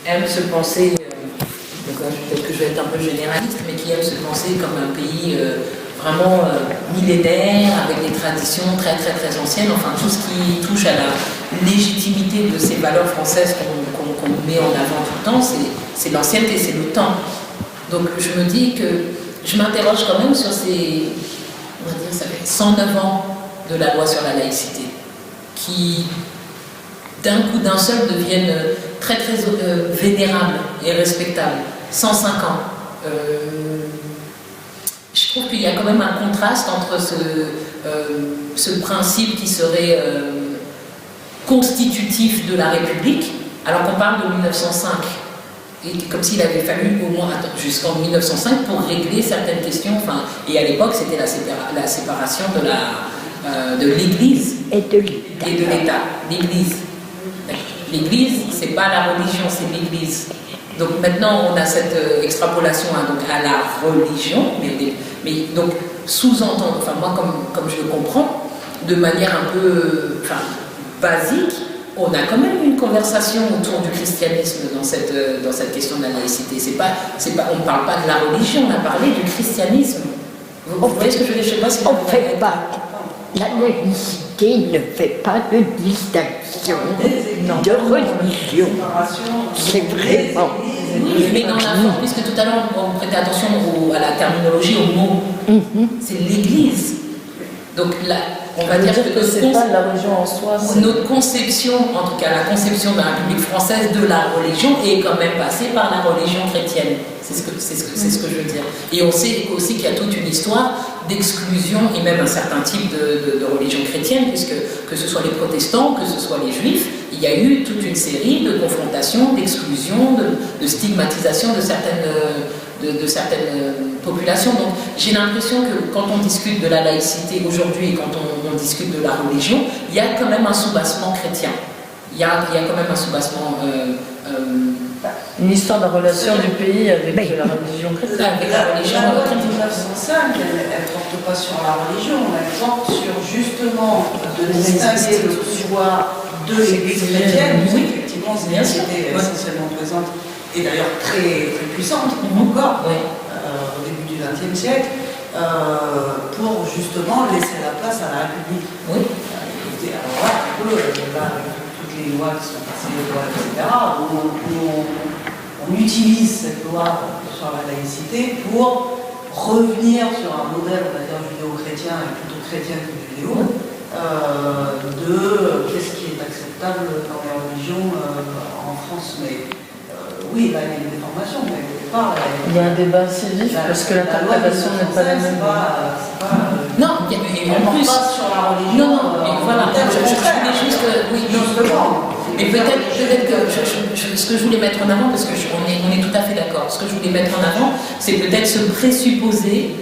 aime se penser, peut-être que je vais être un peu généraliste, mais qui aime se penser comme un pays vraiment millénaire, avec des traditions très très très anciennes, enfin tout ce qui touche à la légitimité de ces valeurs françaises qu'on met en avant tout le temps, c'est l'ancienneté, c'est le temps. Donc je me dis que je m'interroge quand même sur ces, on va dire, ça fait 109 ans de la loi sur la laïcité, qui d'un coup d'un seul deviennent très très vénérables et respectables. 105 ans. Je trouve qu'il y a quand même un contraste entre ce principe qui serait constitutif de la République, alors qu'on parle de 1905. Et comme s'il avait fallu au moins jusqu'en 1905 pour régler certaines questions. Enfin, et à l'époque, c'était la séparation de l'Église et de l'État. L'Église. L'Église, c'est pas la religion, c'est l'Église. Donc maintenant, on a cette extrapolation à la religion, mais donc sous-entendre, enfin moi comme je le comprends, de manière un peu basique, on a quand même une conversation autour du christianisme dans cette question de la laïcité. On ne parle pas de la religion, on a parlé du christianisme. Vous voyez ce que je veux dire? Je sais pas si on ne fait pas. La laïcité ne fait pas de distinction de religion. C'est vraiment. Mais dans la forme, puisque tout à l'heure on prêtait attention à la terminologie, au mot, c'est l'Église. Donc là, on va dire que c'est pas la religion en soi. Notre conception, en tout cas la conception de la République française de la religion, est quand même passée par la religion chrétienne. C'est ce que je veux dire. Et on sait aussi qu'il y a toute une histoire d'exclusion et même un certain type de religion chrétienne, puisque que ce soit les protestants, que ce soit les juifs, il y a eu toute une série de confrontations, d'exclusions, de stigmatisation de de certaines populations. Donc j'ai l'impression que quand on discute de la laïcité aujourd'hui et quand on discute de la religion, il y a quand même un soubassement chrétien. Il y a quand même un soubassement... une histoire de relation du pays avec la religion chrétienne. Avec la religion La loi de chrétienne. 1905, elle ne porte pas sur la religion, elle porte sur justement de distinguer le pouvoir de l'Église chrétienne, où effectivement c'est une société essentiellement présente et d'ailleurs très, très puissante encore au début du XXe siècle, pour justement laisser la place à la République. Oui. Et alors là, avec toutes les lois qui sont passées, les lois, etc., on utilise cette loi sur la laïcité pour revenir sur un modèle, on va dire, judéo-chrétien et plutôt chrétien que judéo, de qu'est-ce qui est acceptable dans les religions en France. Mais oui, là, il y a une déformation, mais au départ... Il y a un débat assez vif parce que l'interprétation n'est pas la même. Non, en plus... pas sur la religion. Non, mais voilà, je voulais juste... oui, mais peut-être que ce que je voulais mettre en avant, parce qu'on est tout à fait d'accord, ce que je voulais mettre en avant, c'est peut-être ce présupposé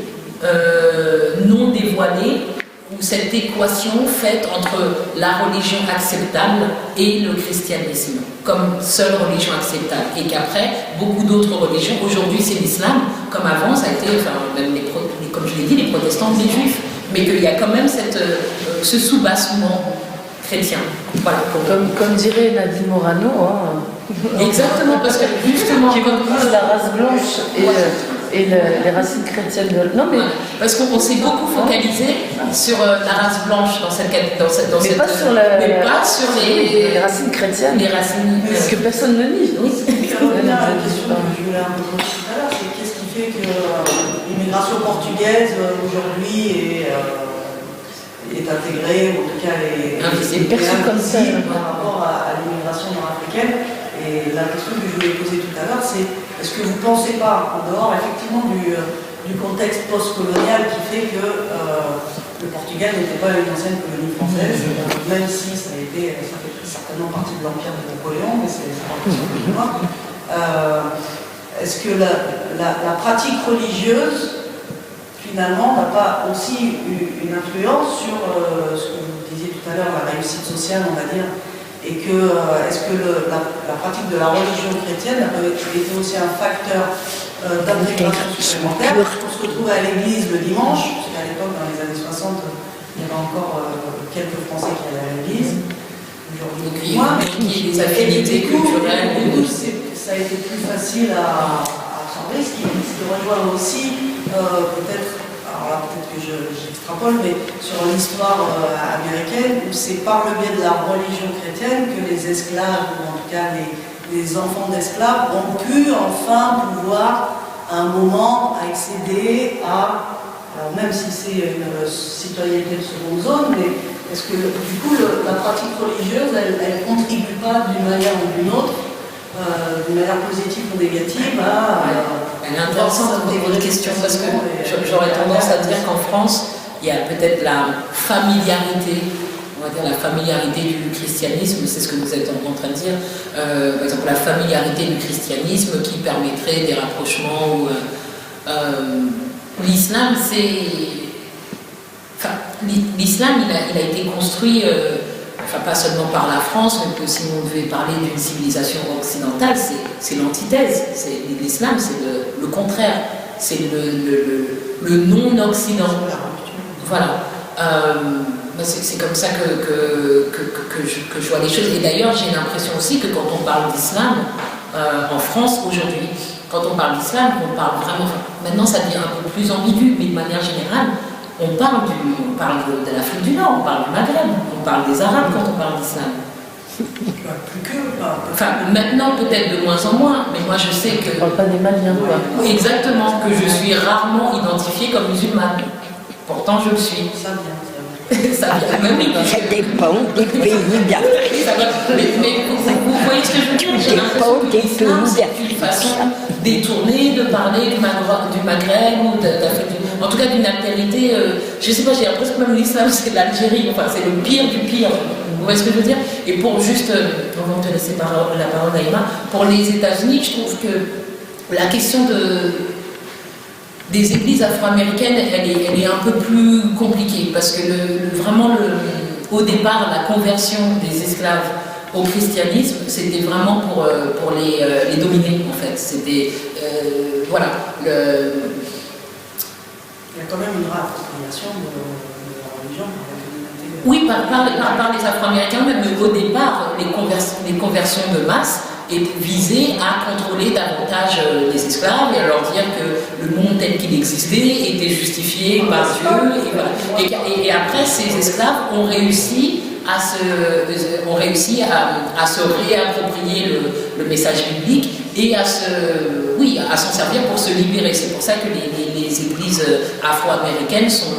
non dévoilé, ou cette équation faite entre la religion acceptable et le christianisme, comme seule religion acceptable, et qu'après, beaucoup d'autres religions, aujourd'hui c'est l'islam, comme avant, ça a été, enfin, même comme je l'ai dit, les protestants, les juifs, mais qu'il y a quand même ce soubassement chrétien. Voilà. Comme dirait Nadine Morano, Exactement, parce que justement... qui oppose la race blanche et les racines chrétiennes de... Non, mais... Parce qu'on s'est beaucoup focalisé sur la race blanche dans cette... mais pas sur les racines chrétiennes. Les racines... que personne ne nie. Oui, c'est la question que je voulais un peu poser tout à l'heure, c'est qu'est-ce qui fait que l'immigration portugaise aujourd'hui est intégrée, ou en tout cas est perçue comme ça par rapport à l'immigration nord-africaine. Et la question que je voulais poser tout à l'heure, c'est est-ce que vous ne pensez pas, en dehors effectivement du contexte post-colonial qui fait que le Portugal n'était pas une ancienne colonie française, même si ça fait certainement partie de l'empire de Napoléon, mais c'est pas possible de moi. Est-ce que la pratique religieuse, finalement, n'a pas aussi une influence sur ce que vous disiez tout à l'heure, la réussite sociale, on va dire, et que est-ce que la pratique de la religion chrétienne a été aussi un facteur d'intégration supplémentaire? On se retrouve à l'église le dimanche, parce qu'à l'époque, dans les années 60, il y avait encore quelques Français qui allaient à l'église. Aujourd'hui, moins. Des affinités culturelles. Ça a été plus facile à absorber, ce qui rejoint aussi peut-être, alors là peut-être que j'extrapole, mais sur l'histoire américaine, où c'est par le biais de la religion chrétienne que les esclaves, ou en tout cas les enfants d'esclaves, ont pu enfin pouvoir à un moment accéder à, alors même si c'est une citoyenneté de seconde zone, mais est-ce que du coup la pratique religieuse, elle ne contribue pas d'une manière ou d'une autre, d'une manière positive ou négative Elle est intéressante votre question, parce que j'aurais tendance à dire qu'en France, il y a peut-être la familiarité, on va dire la familiarité du christianisme, c'est ce que vous êtes en train de dire, par exemple la familiarité du christianisme qui permettrait des rapprochements, l'islam c'est... Enfin, l'islam il a été construit... Enfin, pas seulement par la France, mais que si on devait parler d'une civilisation occidentale, c'est l'antithèse. L'islam, c'est le contraire. C'est le non-occident. Voilà. C'est comme ça que je vois les choses. Et d'ailleurs, j'ai l'impression aussi que quand on parle d'islam, en France aujourd'hui, quand on parle d'islam, on parle vraiment... Maintenant, ça devient un peu plus ambigu, mais de manière générale, on parle de l'Afrique du Nord, on parle du Maghreb, on parle des Arabes quand on parle d'islam. Enfin, maintenant peut-être de moins en moins, mais moi je sais que... On ne parle pas des Maliens, quoi. Exactement, que je suis rarement identifiée comme musulmane. Pourtant je le suis. Ça vient. Ça vient, même Ça dépend des pays d'Afrique. Mais vous voyez ce que je veux dire? J'ai l'impression que l'islam, c'est une façon détournée de parler du Maghreb ou d'Afrique du Nord. En tout cas, d'une altérité, je ne sais pas, j'ai l'impression que même l'islam, c'est l'Algérie, enfin, c'est le pire du pire. Vous voyez ce que je veux dire? Et pour juste, on va te laisser la parole, Naïma, pour les États-Unis, je trouve que la question des églises afro-américaines, elle est un peu plus compliquée parce que au départ, la conversion des esclaves au christianisme, c'était vraiment pour les dominer en fait. C'était voilà. Il y a quand même une réappropriation de la religion. Oui, par les Afro-Américains, même au départ, les conversions de masse visaient à contrôler davantage les esclaves et à leur dire que le monde tel qu'il existait était justifié par Dieu. Et, voilà. Et après, ces esclaves ont réussi à se réapproprier le message biblique et à s'en servir pour se libérer. C'est pour ça que les églises afro-américaines sont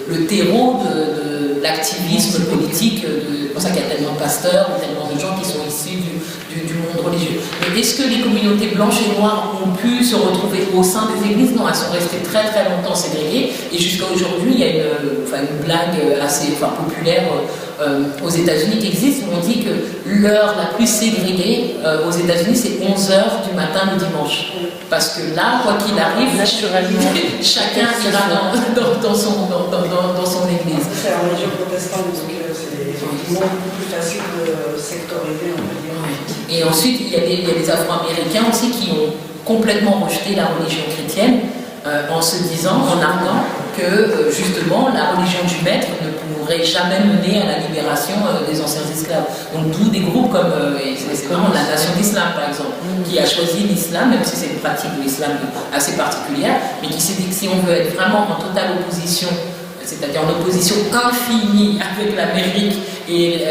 le terreau de l'activisme politique. C'est pour ça qu'il y a tellement de pasteurs, tellement de gens qui sont issus du monde religieux. Mais est-ce que les communautés blanches et noires ont pu se retrouver au sein des églises? Non, elles sont restées très très longtemps ségrégées. Et jusqu'à aujourd'hui, il y a une blague assez populaire aux États-Unis qui existe, où on dit que l'heure la plus ségrégée aux États-Unis, c'est 11h du matin le dimanche. Parce que là, quoi qu'il arrive, naturellement, chacun ira dans son église. C'est la religion protestante, donc c'est beaucoup plus facile de sectoriser, on peut dire. Et ensuite, il y a des Afro-Américains aussi qui ont complètement rejeté la religion chrétienne en se disant, en arguant que justement la religion du maître ne pourrait jamais mener à la libération des anciens esclaves. Donc d'où des groupes comme, c'est vraiment la Nation d'Islam par exemple, qui a choisi l'islam, même si c'est une pratique de l'islam assez particulière, mais qui s'est dit que si on veut être vraiment en totale opposition, c'est-à-dire en opposition infinie avec l'Amérique et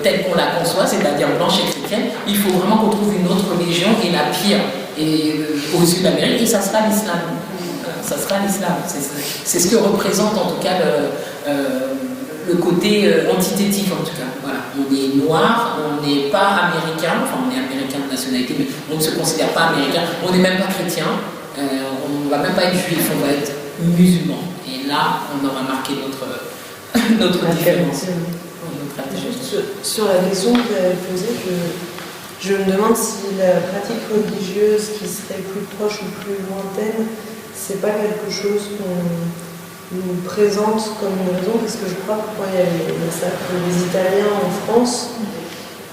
telle qu'on la conçoit, c'est-à-dire blanche et chrétienne, il faut vraiment qu'on trouve une autre religion et la pire au sud de l'Amérique, et ça sera l'islam. Ça sera l'islam. C'est ce que représente en tout cas le côté antithétique en tout cas. Voilà. On est noir, on n'est pas américain, enfin on est américain de nationalité, mais on ne se considère pas américain, on n'est même pas chrétien, on ne va même pas être juif, on va être musulman. Et là, on aura marqué notre différence. Juste sur la question que vous avez posée, je me demande si la pratique religieuse qui serait plus proche ou plus lointaine, c'est pas quelque chose qu'on nous présente comme une raison, parce que je crois que quand il y a les Italiens en France,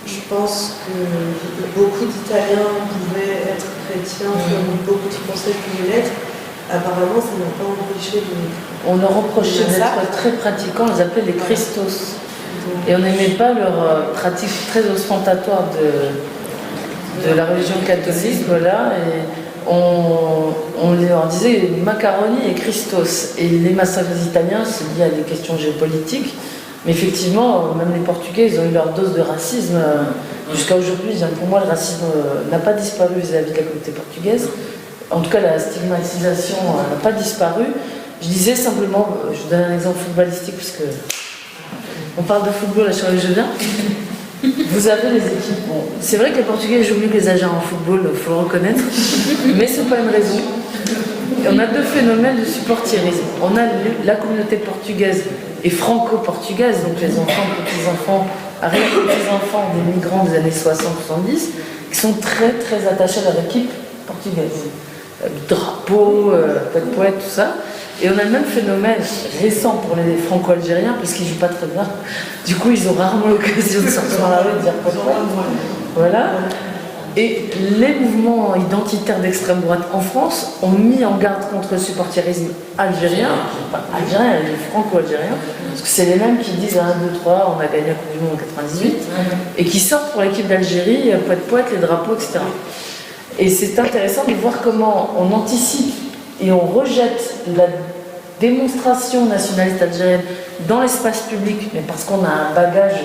je pense que beaucoup d'Italiens pouvaient être chrétiens, comme beaucoup de Français pouvaient l'être. Apparemment, ça n'a pas empêché de... On leur reprochait d'être très pratiquants, on les appelait les Christos. Et on n'aimait pas leur pratique très ostentatoire de la religion catholique, voilà. Et on leur disait macaroni et Christos. Et les massacres italiens, c'est lié à des questions géopolitiques. Mais effectivement, même les Portugais, ils ont eu leur dose de racisme. Jusqu'à aujourd'hui, pour moi, le racisme n'a pas disparu vis-à-vis de la communauté portugaise. En tout cas, la stigmatisation n'a pas disparu. Je disais simplement, je vous donne un exemple footballistique, puisque on parle de football, là, sur les jeux bien. Vous avez les équipes. Bon, c'est vrai que les Portugais jouent mieux que les Algériens en football, il faut le reconnaître, mais ce n'est pas une raison. Et on a deux phénomènes de supporterisme. On a la communauté portugaise et franco-portugaise, donc les enfants, petits-enfants, arrière-petits-enfants des migrants des années 60-70, qui sont très très attachés à leur équipe portugaise. Drapeau, poète, tout ça. Et on a le même phénomène récent pour les franco-algériens, parce qu'ils ne jouent pas très bien. Du coup, ils ont rarement l'occasion de sortir dans la rue et de dire pourquoi. Voilà. Et les mouvements identitaires d'extrême droite en France ont mis en garde contre le supporterisme algérien, pas algérien, les franco-algériens, parce que c'est les mêmes qui disent 1, 2, 3, on a gagné la Coupe du Monde en 98, et qui sortent pour l'équipe d'Algérie, poète, les drapeaux, etc. Et c'est intéressant de voir comment on anticipe et on rejette la démonstration nationaliste algérienne dans l'espace public, mais parce qu'on a un bagage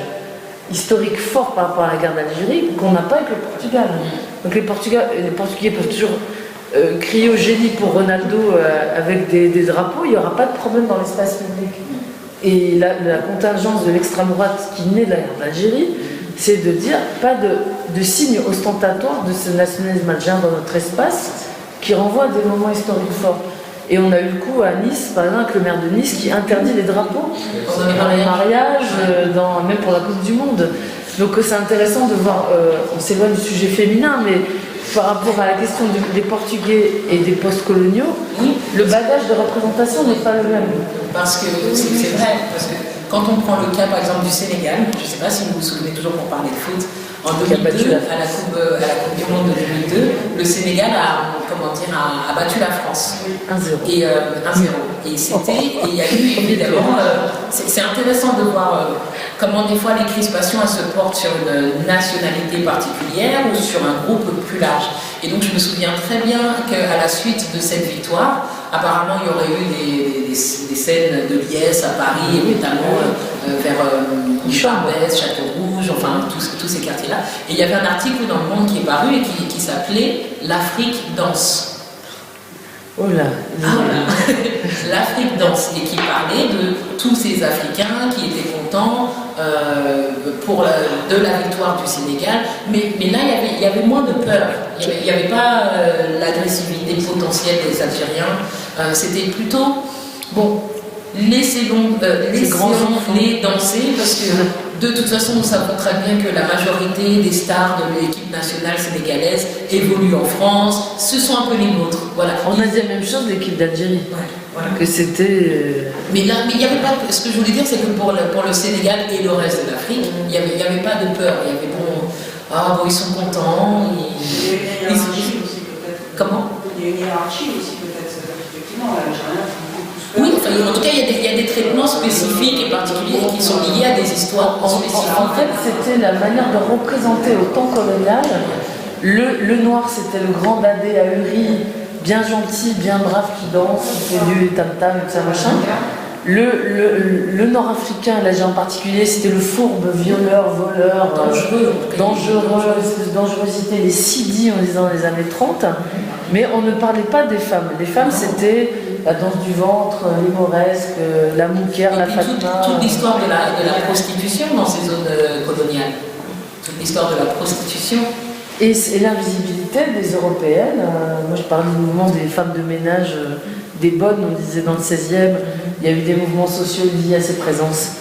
historique fort par rapport à la guerre d'Algérie qu'on n'a pas avec le Portugal. Donc les Portugais peuvent toujours crier au génie pour Ronaldo avec des drapeaux, il n'y aura pas de problème dans l'espace public. Et la contingence de l'extrême droite qui naît de la guerre d'Algérie, c'est de dire pas de signe ostentatoire de ce nationalisme algérien dans notre espace qui renvoie à des moments historiques forts. Et on a eu le coup à Nice, par exemple, le maire de Nice qui interdit les drapeaux dans les mariages, même pour la Coupe du Monde. Donc c'est intéressant de voir, on s'éloigne du sujet féminin, mais par rapport à la question des Portugais et des post-coloniaux, Le bagage de représentation n'est pas le même. Parce que c'est vrai, parce que quand on prend le cas par exemple du Sénégal, je ne sais pas si vous vous souvenez toujours pour parler de foot, en 2002, à la coupe du Monde de 2002, le Sénégal a battu la France. 1-0. Et 1-0. Et il y a eu évidemment, c'est intéressant de voir comment des fois les crispations elles se portent sur une nationalité particulière ou sur un groupe plus large. Et donc je me souviens très bien qu'à la suite de cette victoire, apparemment il y aurait eu des scènes de liesse à Paris, et notamment vers Barbès, Château-Rouge, enfin tous ces quartiers-là. Et il y avait un article dans Le Monde qui est paru et qui s'appelait « L'Afrique danse ». Oh là, l'Afrique danse, et qui parlait de tous ces Africains qui étaient contents de la victoire du Sénégal, mais là il y avait moins de peur, il n'y avait pas l'agressivité potentielle des Algériens, c'était plutôt bon, laissez-les danser, parce que de toute façon nous savons très bien que la majorité des stars de l'équipe nationale sénégalaise évoluent en France, ce sont un peu les nôtres. Voilà. On a dit la même chose de l'équipe d'Algérie, voilà. Que c'était... Mais là, il n'y avait pas... Ce que je voulais dire, c'est que pour le Sénégal et le reste de l'Afrique, il n'y avait pas de peur. Il y avait ils sont contents. Il y a une hiérarchie aussi peut-être. Comment? Il y a une hiérarchie aussi peut-être, effectivement, l'Algérien font beaucoup plus peur. Oui, enfin, en tout cas, il y a des traitements spécifiques et particuliers qui sont liés à des histoires spécifiques. En fait, c'était la manière de représenter au temps colonial. Le noir, c'était le grand dadé ahuri, bien gentil, bien brave, qui danse, qui fait du tam-tam et tout ça, machin. Le nord-africain, l'Algérien en particulier, c'était le fourbe, violeur, voleur, dangerosité, les sidis, on disait dans les années 30. Mais on ne parlait pas des femmes. Les femmes, c'était la danse du ventre, les mauresques, la mouquère, la fatma. Toute l'histoire de la prostitution dans ces zones coloniales. Toute l'histoire de la prostitution. Et l'invisibilité des Européennes. Moi, je parlais du mouvement des femmes de ménage, des bonnes, on disait dans le 16e. Il y a eu des mouvements sociaux liés à ces présences.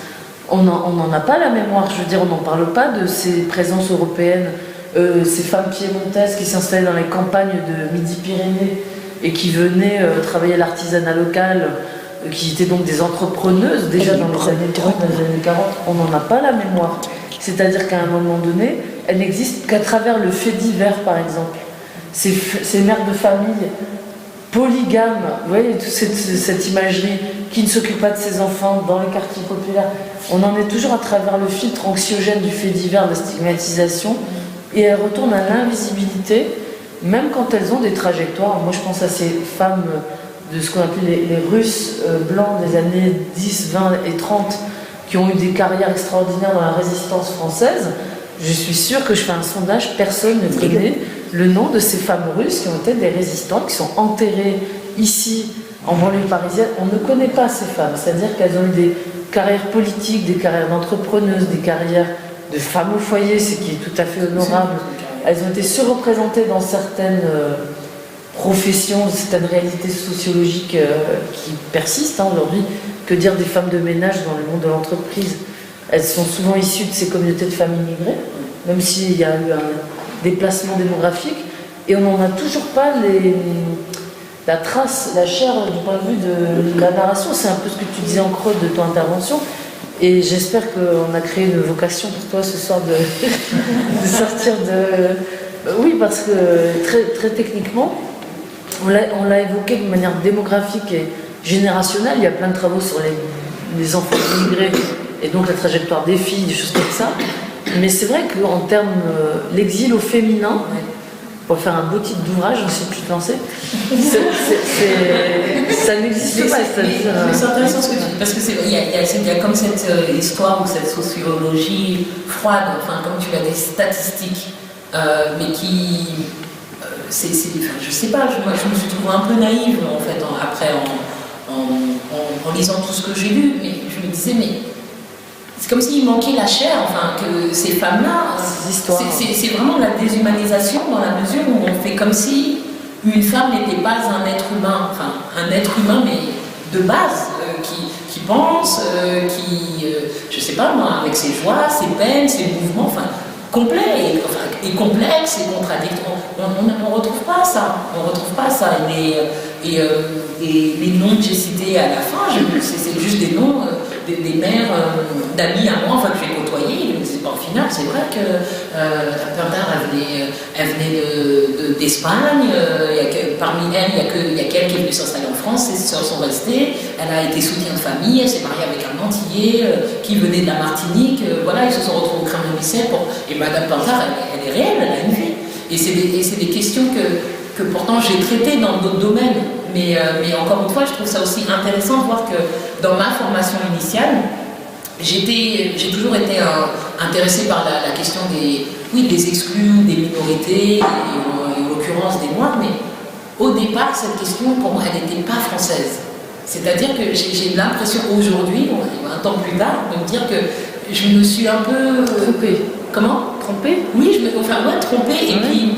On n'en a pas la mémoire. Je veux dire, on n'en parle pas de ces présences européennes. Ces femmes piémontaises qui s'installaient dans les campagnes de Midi-Pyrénées et qui venaient travailler à l'artisanat local, qui étaient donc des entrepreneuses déjà dans les années 30, dans les années 40, on n'en a pas la mémoire. C'est-à-dire qu'à un moment donné, elle n'existe qu'à travers le fait divers, par exemple. Ces mères de famille polygames, vous voyez, toute cette imagerie, qui ne s'occupe pas de ses enfants dans les quartiers populaires. On en est toujours à travers le filtre anxiogène du fait divers, de la stigmatisation, et elles retournent à l'invisibilité, même quand elles ont des trajectoires. Moi, je pense à ces femmes de ce qu'on appelle les Russes blancs des années 10, 20 et 30, qui ont eu des carrières extraordinaires dans la résistance française. Je suis sûre que je fais un sondage, personne ne connaît le nom de ces femmes russes qui ont été des résistantes, qui sont enterrées ici, en banlieue parisienne. On ne connaît pas ces femmes, c'est-à-dire qu'elles ont eu des carrières politiques, des carrières d'entrepreneuses, des carrières de femmes au foyer, ce qui est tout à fait honorable. Elles ont été surreprésentées dans certaines professions, certaines réalités sociologiques qui persistent aujourd'hui. Que dire des femmes de ménage dans le monde de l'entreprise? Elles sont souvent issues de ces communautés de femmes immigrées, même s'il y a eu un déplacement démographique, et on n'en a toujours pas la trace, la chair du point de vue de la narration. C'est un peu ce que tu disais en creux de ton intervention, et j'espère qu'on a créé une vocation pour toi ce soir de sortir de... Oui, parce que très, très techniquement, on l'a évoqué de manière démographique et générationnelle. Il y a plein de travaux sur les enfants immigrés et donc la trajectoire des filles, des choses comme ça. Mais c'est vrai qu'en termes l'exil au féminin, pour faire un beau titre d'ouvrage, je ne sais plus te lancer, ça n'existe pas. Mais c'est intéressant ce que tu dis, parce qu'il y a comme cette histoire ou cette sociologie froide, enfin comme tu l'as, des statistiques, mais qui... je sais pas, moi je me suis trouvée un peu naïve en fait, après en lisant tout ce que j'ai lu, mais je me disais, mais c'est comme s'il manquait la chair, enfin, que ces femmes-là, c'est vraiment la déshumanisation dans la mesure où on fait comme si une femme n'était pas un être humain, enfin un être humain mais de base, qui pense, je sais pas moi, avec ses joies, ses peines, ses mouvements, enfin complet et complexe et contradictoire. On ne retrouve pas ça, les noms que j'ai cités à la fin, c'est juste des noms des mères d'amis à moi, que j'ai côtoyés. Au final, c'est vrai que Perdard, elle venait d'Espagne. Parmi elles, il y a qu'elle qui est venue s'installer en France. Ses sœurs sont restées. Elle a été soutien de famille. Elle s'est mariée avec un Antillais qui venait de la Martinique. Voilà, ils se sont retrouvés au Kremlin-Bicêtre. Et Madame Perdard, elle est réelle, elle a une vie. Et c'est des questions que pourtant j'ai traitées dans d'autres domaines. Mais encore une fois, je trouve ça aussi intéressant de voir que dans ma formation initiale, j'ai toujours été intéressée par la question des exclus, des minorités, et en l'occurrence des Noirs, mais au départ, cette question, pour moi, elle n'était pas française. C'est-à-dire que j'ai l'impression aujourd'hui, 20 ans plus tard, de me dire que je me suis un peu... Trompée. Comment ? Trompée ? Oui, trompée, et puis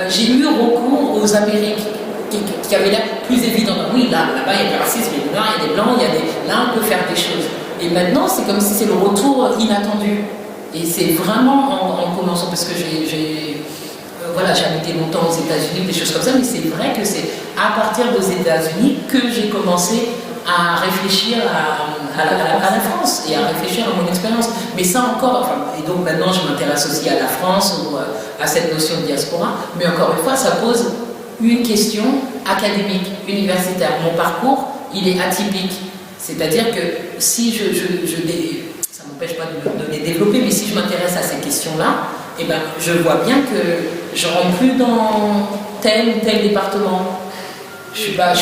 j'ai eu recours aux Amériques, qui avaient l'air plus évident. Oui, là-bas, il y a du racisme, il y a des noirs, il y a des blancs, là, on peut faire des choses. Et maintenant, c'est comme si c'est le retour inattendu. Et c'est vraiment en commençant, parce que j'ai habité longtemps aux États-Unis, des choses comme ça, mais c'est vrai que c'est à partir des États-Unis que j'ai commencé à réfléchir à la France et à réfléchir à mon expérience. Mais ça encore, et donc maintenant je m'intéresse aussi à la France ou à cette notion de diaspora, mais encore une fois, ça pose une question académique, universitaire. Mon parcours, il est atypique. C'est-à-dire que si ça ne m'empêche pas de les développer, mais si je m'intéresse à ces questions-là, eh ben, je vois bien que je ne rentre plus dans tel ou tel département. Je suis pas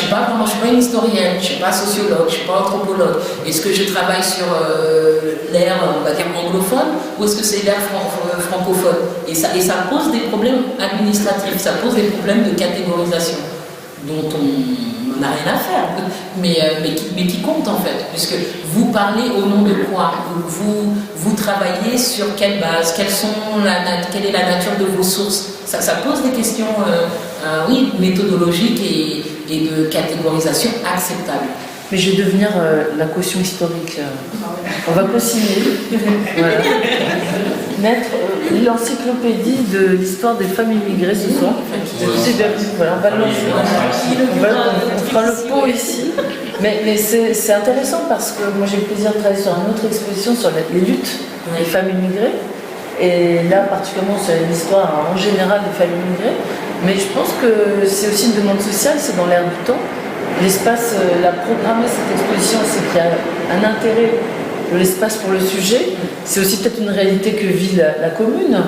une historienne, je ne suis pas sociologue, je ne suis pas anthropologue. Est-ce que je travaille sur l'ère, on va dire, anglophone, ou est-ce que c'est l'ère francophone ? Et ça pose des problèmes administratifs, ça pose des problèmes de catégorisation, dont on n'a rien à faire, mais qui comptent en fait, puisque vous parlez au nom de quoi ? Vous travaillez sur quelle base ? Quelle est la nature de vos sources ? Ça pose des questions méthodologiques et de catégorisation acceptables. Mais je vais devenir la caution historique. On va co-signer. Voilà. Mettre l'encyclopédie de l'histoire des femmes immigrées ce soir. Voilà, on va le lancer. On fera le pot ici. Mais c'est intéressant parce que moi j'ai le plaisir de travailler sur une autre exposition sur les luttes des femmes immigrées. Et là, particulièrement sur l'histoire en général des familles immigrées. Mais je pense que c'est aussi une demande sociale, c'est dans l'air du temps. L'espace, la programmer cette exposition, c'est qu'il y a un intérêt de l'espace pour le sujet. C'est aussi peut-être une réalité que vit la commune.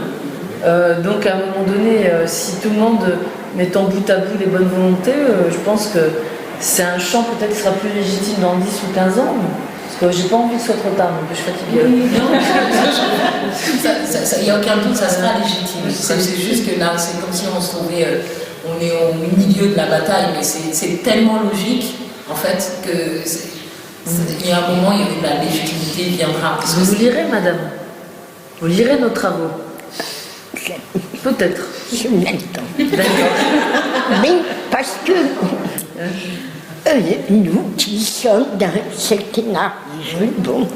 Donc à un moment donné, si tout le monde met en bout à bout les bonnes volontés, je pense que c'est un champ peut-être qui sera plus légitime dans 10 ou 15 ans. Parce que j'ai pas envie que ce soit trop tard, donc je suis fatiguée. Il n'y a aucun doute, ça sera légitime. C'est juste que là, c'est comme si on se trouvait, on est au milieu de la bataille, mais c'est tellement logique, en fait, que il y a un moment, la légitimité viendra. Vous lirez, madame ? Vous lirez nos travaux ? Peut-être. Je l'attends. D'accord. Mais parce que nous qui sommes dans certain âge, bon,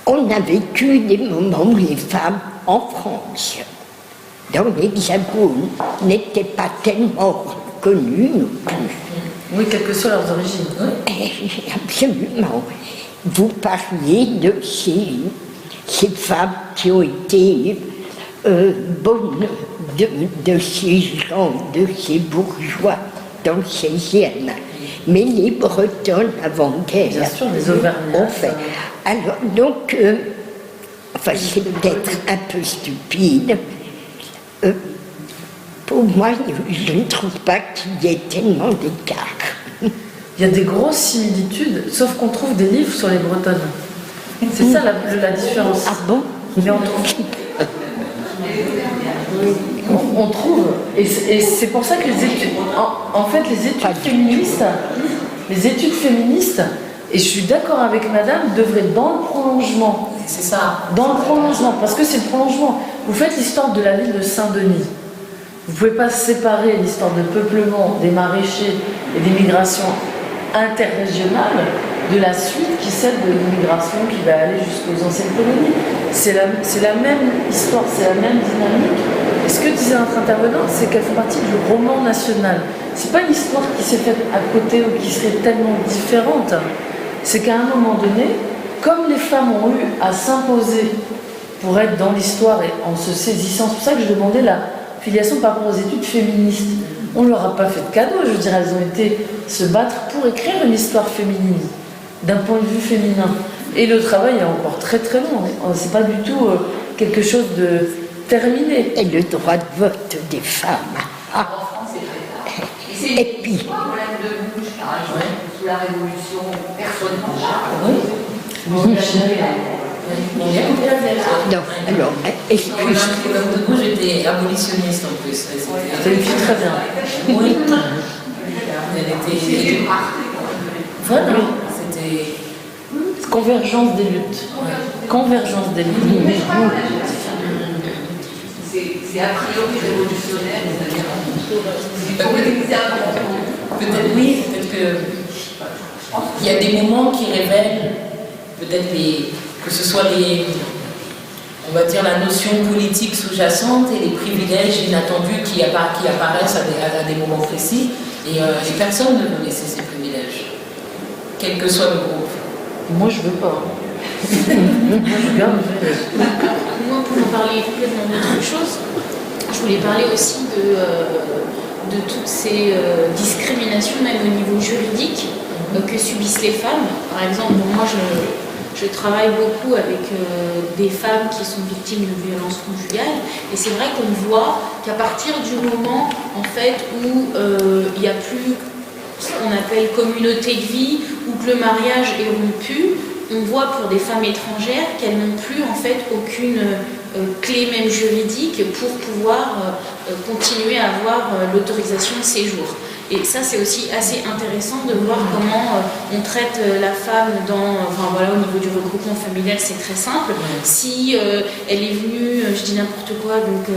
on a vécu des moments où les femmes en France, dans l'Hexagone, n'étaient pas tellement reconnues non plus. Oui, quelles que soient leurs origines. Absolument. Vous parliez de ces femmes qui ont été bonnes, de ces gens, de ces bourgeois dans le 16e. Mais les Bretons avant-guerre, bien sûr, les Auvergnats, ont fait. Alors, donc, c'est peut-être un peu stupide. Pour moi, je ne trouve pas qu'il y ait tellement d'écart. Il y a des grosses similitudes, sauf qu'on trouve des livres sur les Bretonnes. C'est ça la différence. Ah bon? Mais on trouve. On trouve. Et c'est pour ça que les études. En fait, les études féministes, et je suis d'accord avec madame, devraient être dans le prolongement. C'est ça. Dans le prolongement, parce que c'est le prolongement. Vous faites l'histoire de la ville de Saint-Denis. Vous ne pouvez pas séparer l'histoire de peuplement des maraîchers et des migrations interrégionales de la suite qui est celle de l'immigration qui va aller jusqu'aux anciennes colonies. C'est la même histoire, c'est la même dynamique. Et ce que disait notre intervenant, c'est qu'elle fait partie du roman national. C'est pas une histoire qui s'est faite à côté ou qui serait tellement différente. C'est qu'à un moment donné, comme les femmes ont eu à s'imposer pour être dans l'histoire et en se saisissant, c'est pour ça que je demandais la filiation par rapport aux études féministes. On ne leur a pas fait de cadeau, je veux dire, elles ont été se battre pour écrire une histoire féminine, d'un point de vue féminin. Et le travail est encore très très long, c'est pas du tout quelque chose de terminé. Et le droit de vote des femmes. Ah. Et puis, problème de bouche, par exemple, sous la Révolution, personne n'en parle. Oui. non, alors, excuse. Quand de gauche, j'étais abolitionniste en plus. Ça lui fait très bien. Oui. Elle était. Voilà. C'était. Convergence des luttes. Convergence des luttes. C'est a priori révolutionnaire, c'est-à-dire Peut-être oui, peut-être que. Il y a des moments qui révèlent peut-être que ce soit on va dire la notion politique sous-jacente et les privilèges inattendus qui apparaissent à des moments précis. Et personne ne veut laisser ces privilèges, quel que soit le groupe. Moi, je veux pas. Moi, je garde. Moi, pour en parler complètement d'autre chose, je voulais parler aussi de toutes ces discriminations, même au niveau juridique, que subissent les femmes. Par exemple, moi, je travaille beaucoup avec des femmes qui sont victimes de violences conjugales, et c'est vrai qu'on voit qu'à partir du moment en fait où il n'y a plus ce qu'on appelle communauté de vie, ou que le mariage est rompu, on voit pour des femmes étrangères qu'elles n'ont plus en fait aucune clé même juridique pour pouvoir continuer à avoir l'autorisation de séjour. Et ça, c'est aussi assez intéressant de voir comment on traite la femme au niveau du regroupement familial, c'est très simple. Si elle est venue, je dis n'importe quoi, donc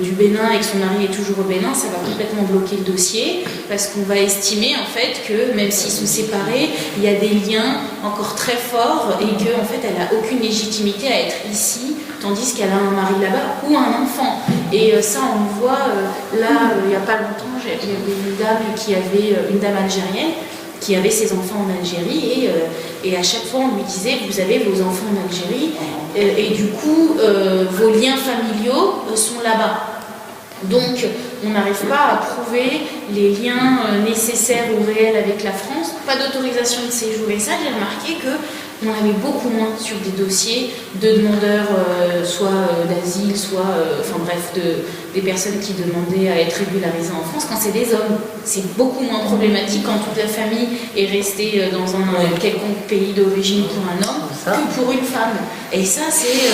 du Bénin et que son mari est toujours au Bénin, ça va complètement bloquer le dossier, parce qu'on va estimer en fait que même s'ils sont séparés, il y a des liens encore très forts et qu'en fait elle n'a aucune légitimité à être ici, tandis qu'elle a un mari là-bas ou un enfant. Et ça, on le voit là, il n'y a pas longtemps, il y avait une dame algérienne qui avait ses enfants en Algérie, et à chaque fois on lui disait: vous avez vos enfants en Algérie, et du coup vos liens familiaux sont là-bas. Donc on n'arrive pas à prouver les liens nécessaires ou réels avec la France, pas d'autorisation de séjour. Et ça, j'ai remarqué que on avait beaucoup moins sur des dossiers de demandeurs, soit d'asile, soit, des personnes qui demandaient à être régularisées en France. Quand c'est des hommes, c'est beaucoup moins problématique quand toute la famille est restée dans un quelconque pays d'origine pour un homme que pour une femme. Et ça, c'est...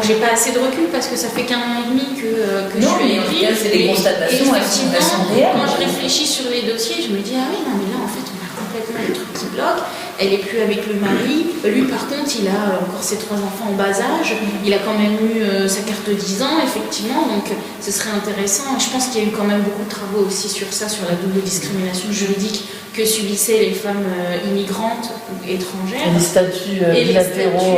j'ai pas assez de recul parce que ça fait qu'un an et demi que je suis écrire. C'est des constatations, elles sont réelles. Quand je réfléchis sur les dossiers, je me dis: ah oui, non, mais là, en fait, on a complètement le truc qui bloque. Elle n'est plus avec le mari. Lui, par contre, il a encore ses 3 enfants en bas âge. Il a quand même eu sa carte de 10 ans, effectivement. Donc, ce serait intéressant. Je pense qu'il y a eu quand même beaucoup de travaux aussi sur ça, sur la double discrimination juridique que subissaient les femmes immigrantes ou étrangères. Les statuts bilatéraux.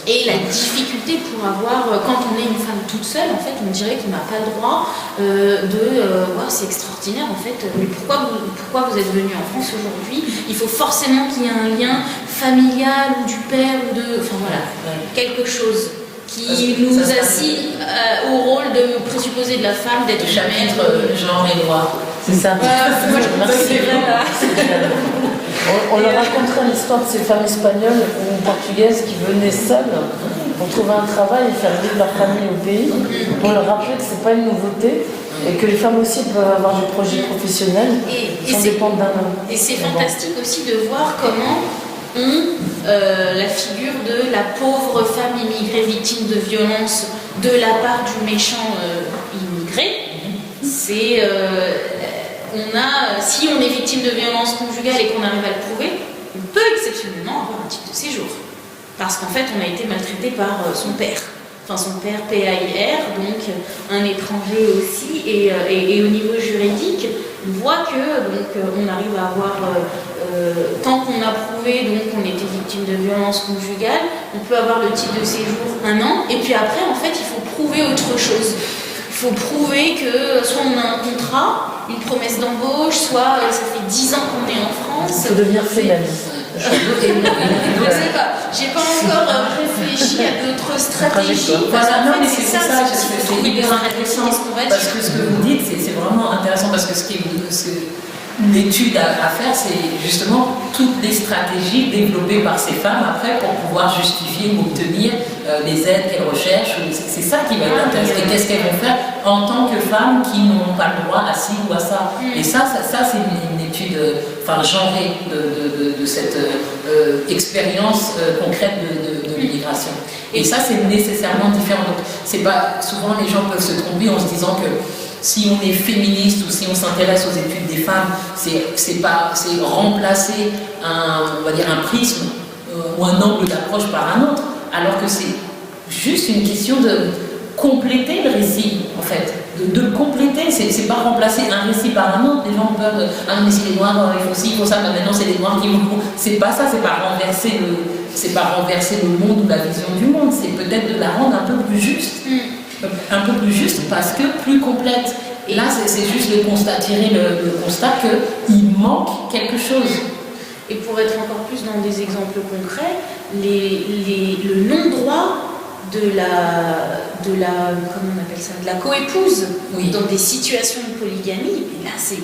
Et la difficulté pour avoir, quand on est une femme toute seule, en fait, on dirait qu'on n'a pas le droit c'est extraordinaire, en fait, mais pourquoi vous êtes venu en France aujourd'hui? Il faut forcément qu'il y ait un lien familial ou du père ou de... quelque chose qui nous assigne au rôle de présupposé de la femme, d'être chapitre genre et droit. C'est ça. Moi, je On leur raconterait l'histoire de ces femmes espagnoles ou portugaises qui venaient seules pour trouver un travail et faire vivre leur famille au pays. On leur rappelait que ce n'est pas une nouveauté et que les femmes aussi peuvent avoir des projets professionnels sans dépendre d'un homme. Et c'est fantastique aussi de voir comment la figure de la pauvre femme immigrée victime de violence de la part du méchant immigré, c'est... si on est victime de violences conjugales et qu'on arrive à le prouver, on peut exceptionnellement avoir un titre de séjour. Parce qu'en fait, on a été maltraité par son père. Enfin, son père PAIR, donc un étranger aussi. Et au niveau juridique, on voit que on arrive à avoir, tant qu'on a prouvé qu'on était victime de violences conjugales, on peut avoir le titre de séjour 1 an. Et puis après, en fait, il faut prouver autre chose. Il faut prouver que soit on a un contrat, une promesse d'embauche, soit ça fait 10 ans qu'on est en France. Il faut devenir freelance. Je sais pas, j'ai pas encore réfléchi à d'autres stratégies. Voilà, non, mais c'est ça, ça, c'est c'est hyper intéressant. Parce que ce que vous dites, c'est vraiment intéressant parce que une étude à faire, c'est justement toutes les stratégies développées par ces femmes après pour pouvoir justifier ou obtenir les aides qu'elles recherchent. C'est ça qui va être intéressant. Et qu'est-ce qu'elles vont faire en tant que femmes qui n'ont pas le droit à ci ou à ça. Et ça c'est une étude genrée de cette expérience concrète de l'immigration. Et ça, c'est nécessairement différent. Donc, c'est pas, souvent, les gens peuvent se tromper en se disant que si on est féministe ou si on s'intéresse aux études des femmes, c'est remplacer un prisme ou un angle d'approche par un autre, alors que c'est juste une question de compléter le récit, en fait. De le compléter, c'est pas remplacer un récit par un autre. Les gens ont peur de mais si les noirs, il faut ci, il faut ça, maintenant c'est les noirs qui vont. C'est pas ça, c'est pas renverser le monde ou la vision du monde, c'est peut-être de la rendre un peu plus juste. Un peu plus juste parce que plus complète. Et là, c'est juste tirer le constat qu'il manque quelque chose. Et pour être encore plus dans des exemples concrets, le non-droit de la coépouse dans des situations de polygamie, et là c'est...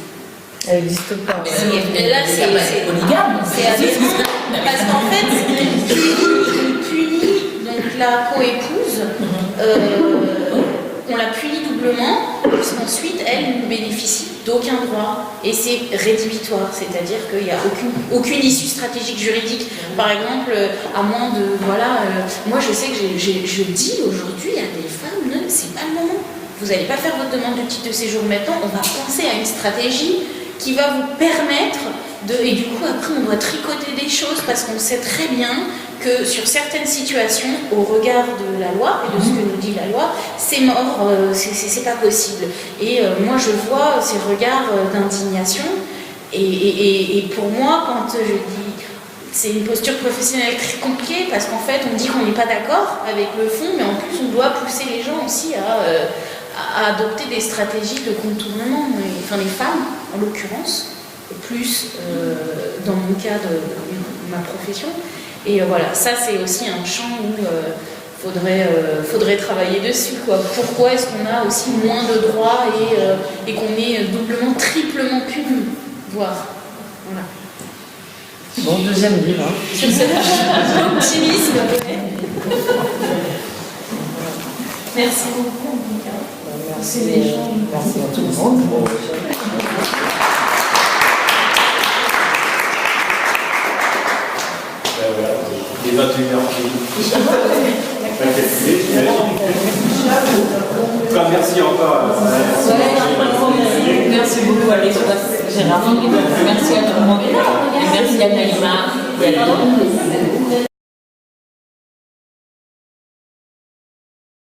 Elle n'existe pas. Là c'est polygame. C'est aberrant, parce qu'en fait, on punit donc la coépouse, on la punit doublement, puisqu'ensuite elle ne bénéficie d'aucun droit, et c'est rédhibitoire, c'est-à-dire qu'il n'y a aucune issue stratégique juridique. Par exemple, à moins de... moi je sais que je dis aujourd'hui à des femmes, c'est pas le moment. Vous n'allez pas faire votre demande de titre de séjour maintenant, on va penser à une stratégie qui va vous permettre et du coup après on doit tricoter des choses parce qu'on sait très bien que sur certaines situations, au regard de la loi et de ce que nous dit la loi, c'est mort, c'est pas possible. Et moi je vois ces regards d'indignation et pour moi quand je dis c'est une posture professionnelle très compliquée parce qu'en fait on dit qu'on n'est pas d'accord avec le fond, mais en plus on doit pousser les gens aussi à adopter des stratégies de contournement, les femmes en l'occurrence, plus dans mon cas de ma profession. Et voilà, ça c'est aussi un champ où faudrait travailler dessus, quoi. Pourquoi est-ce qu'on a aussi moins de droits et qu'on est doublement, triplement puni, voire. Voilà. Bon, deuxième livre. Sur cet optimisme. Merci beaucoup. Merci à tout le monde. Les 21h merci encore. Merci beaucoup à Gérard. Merci à tout le monde. Et merci à Naïma.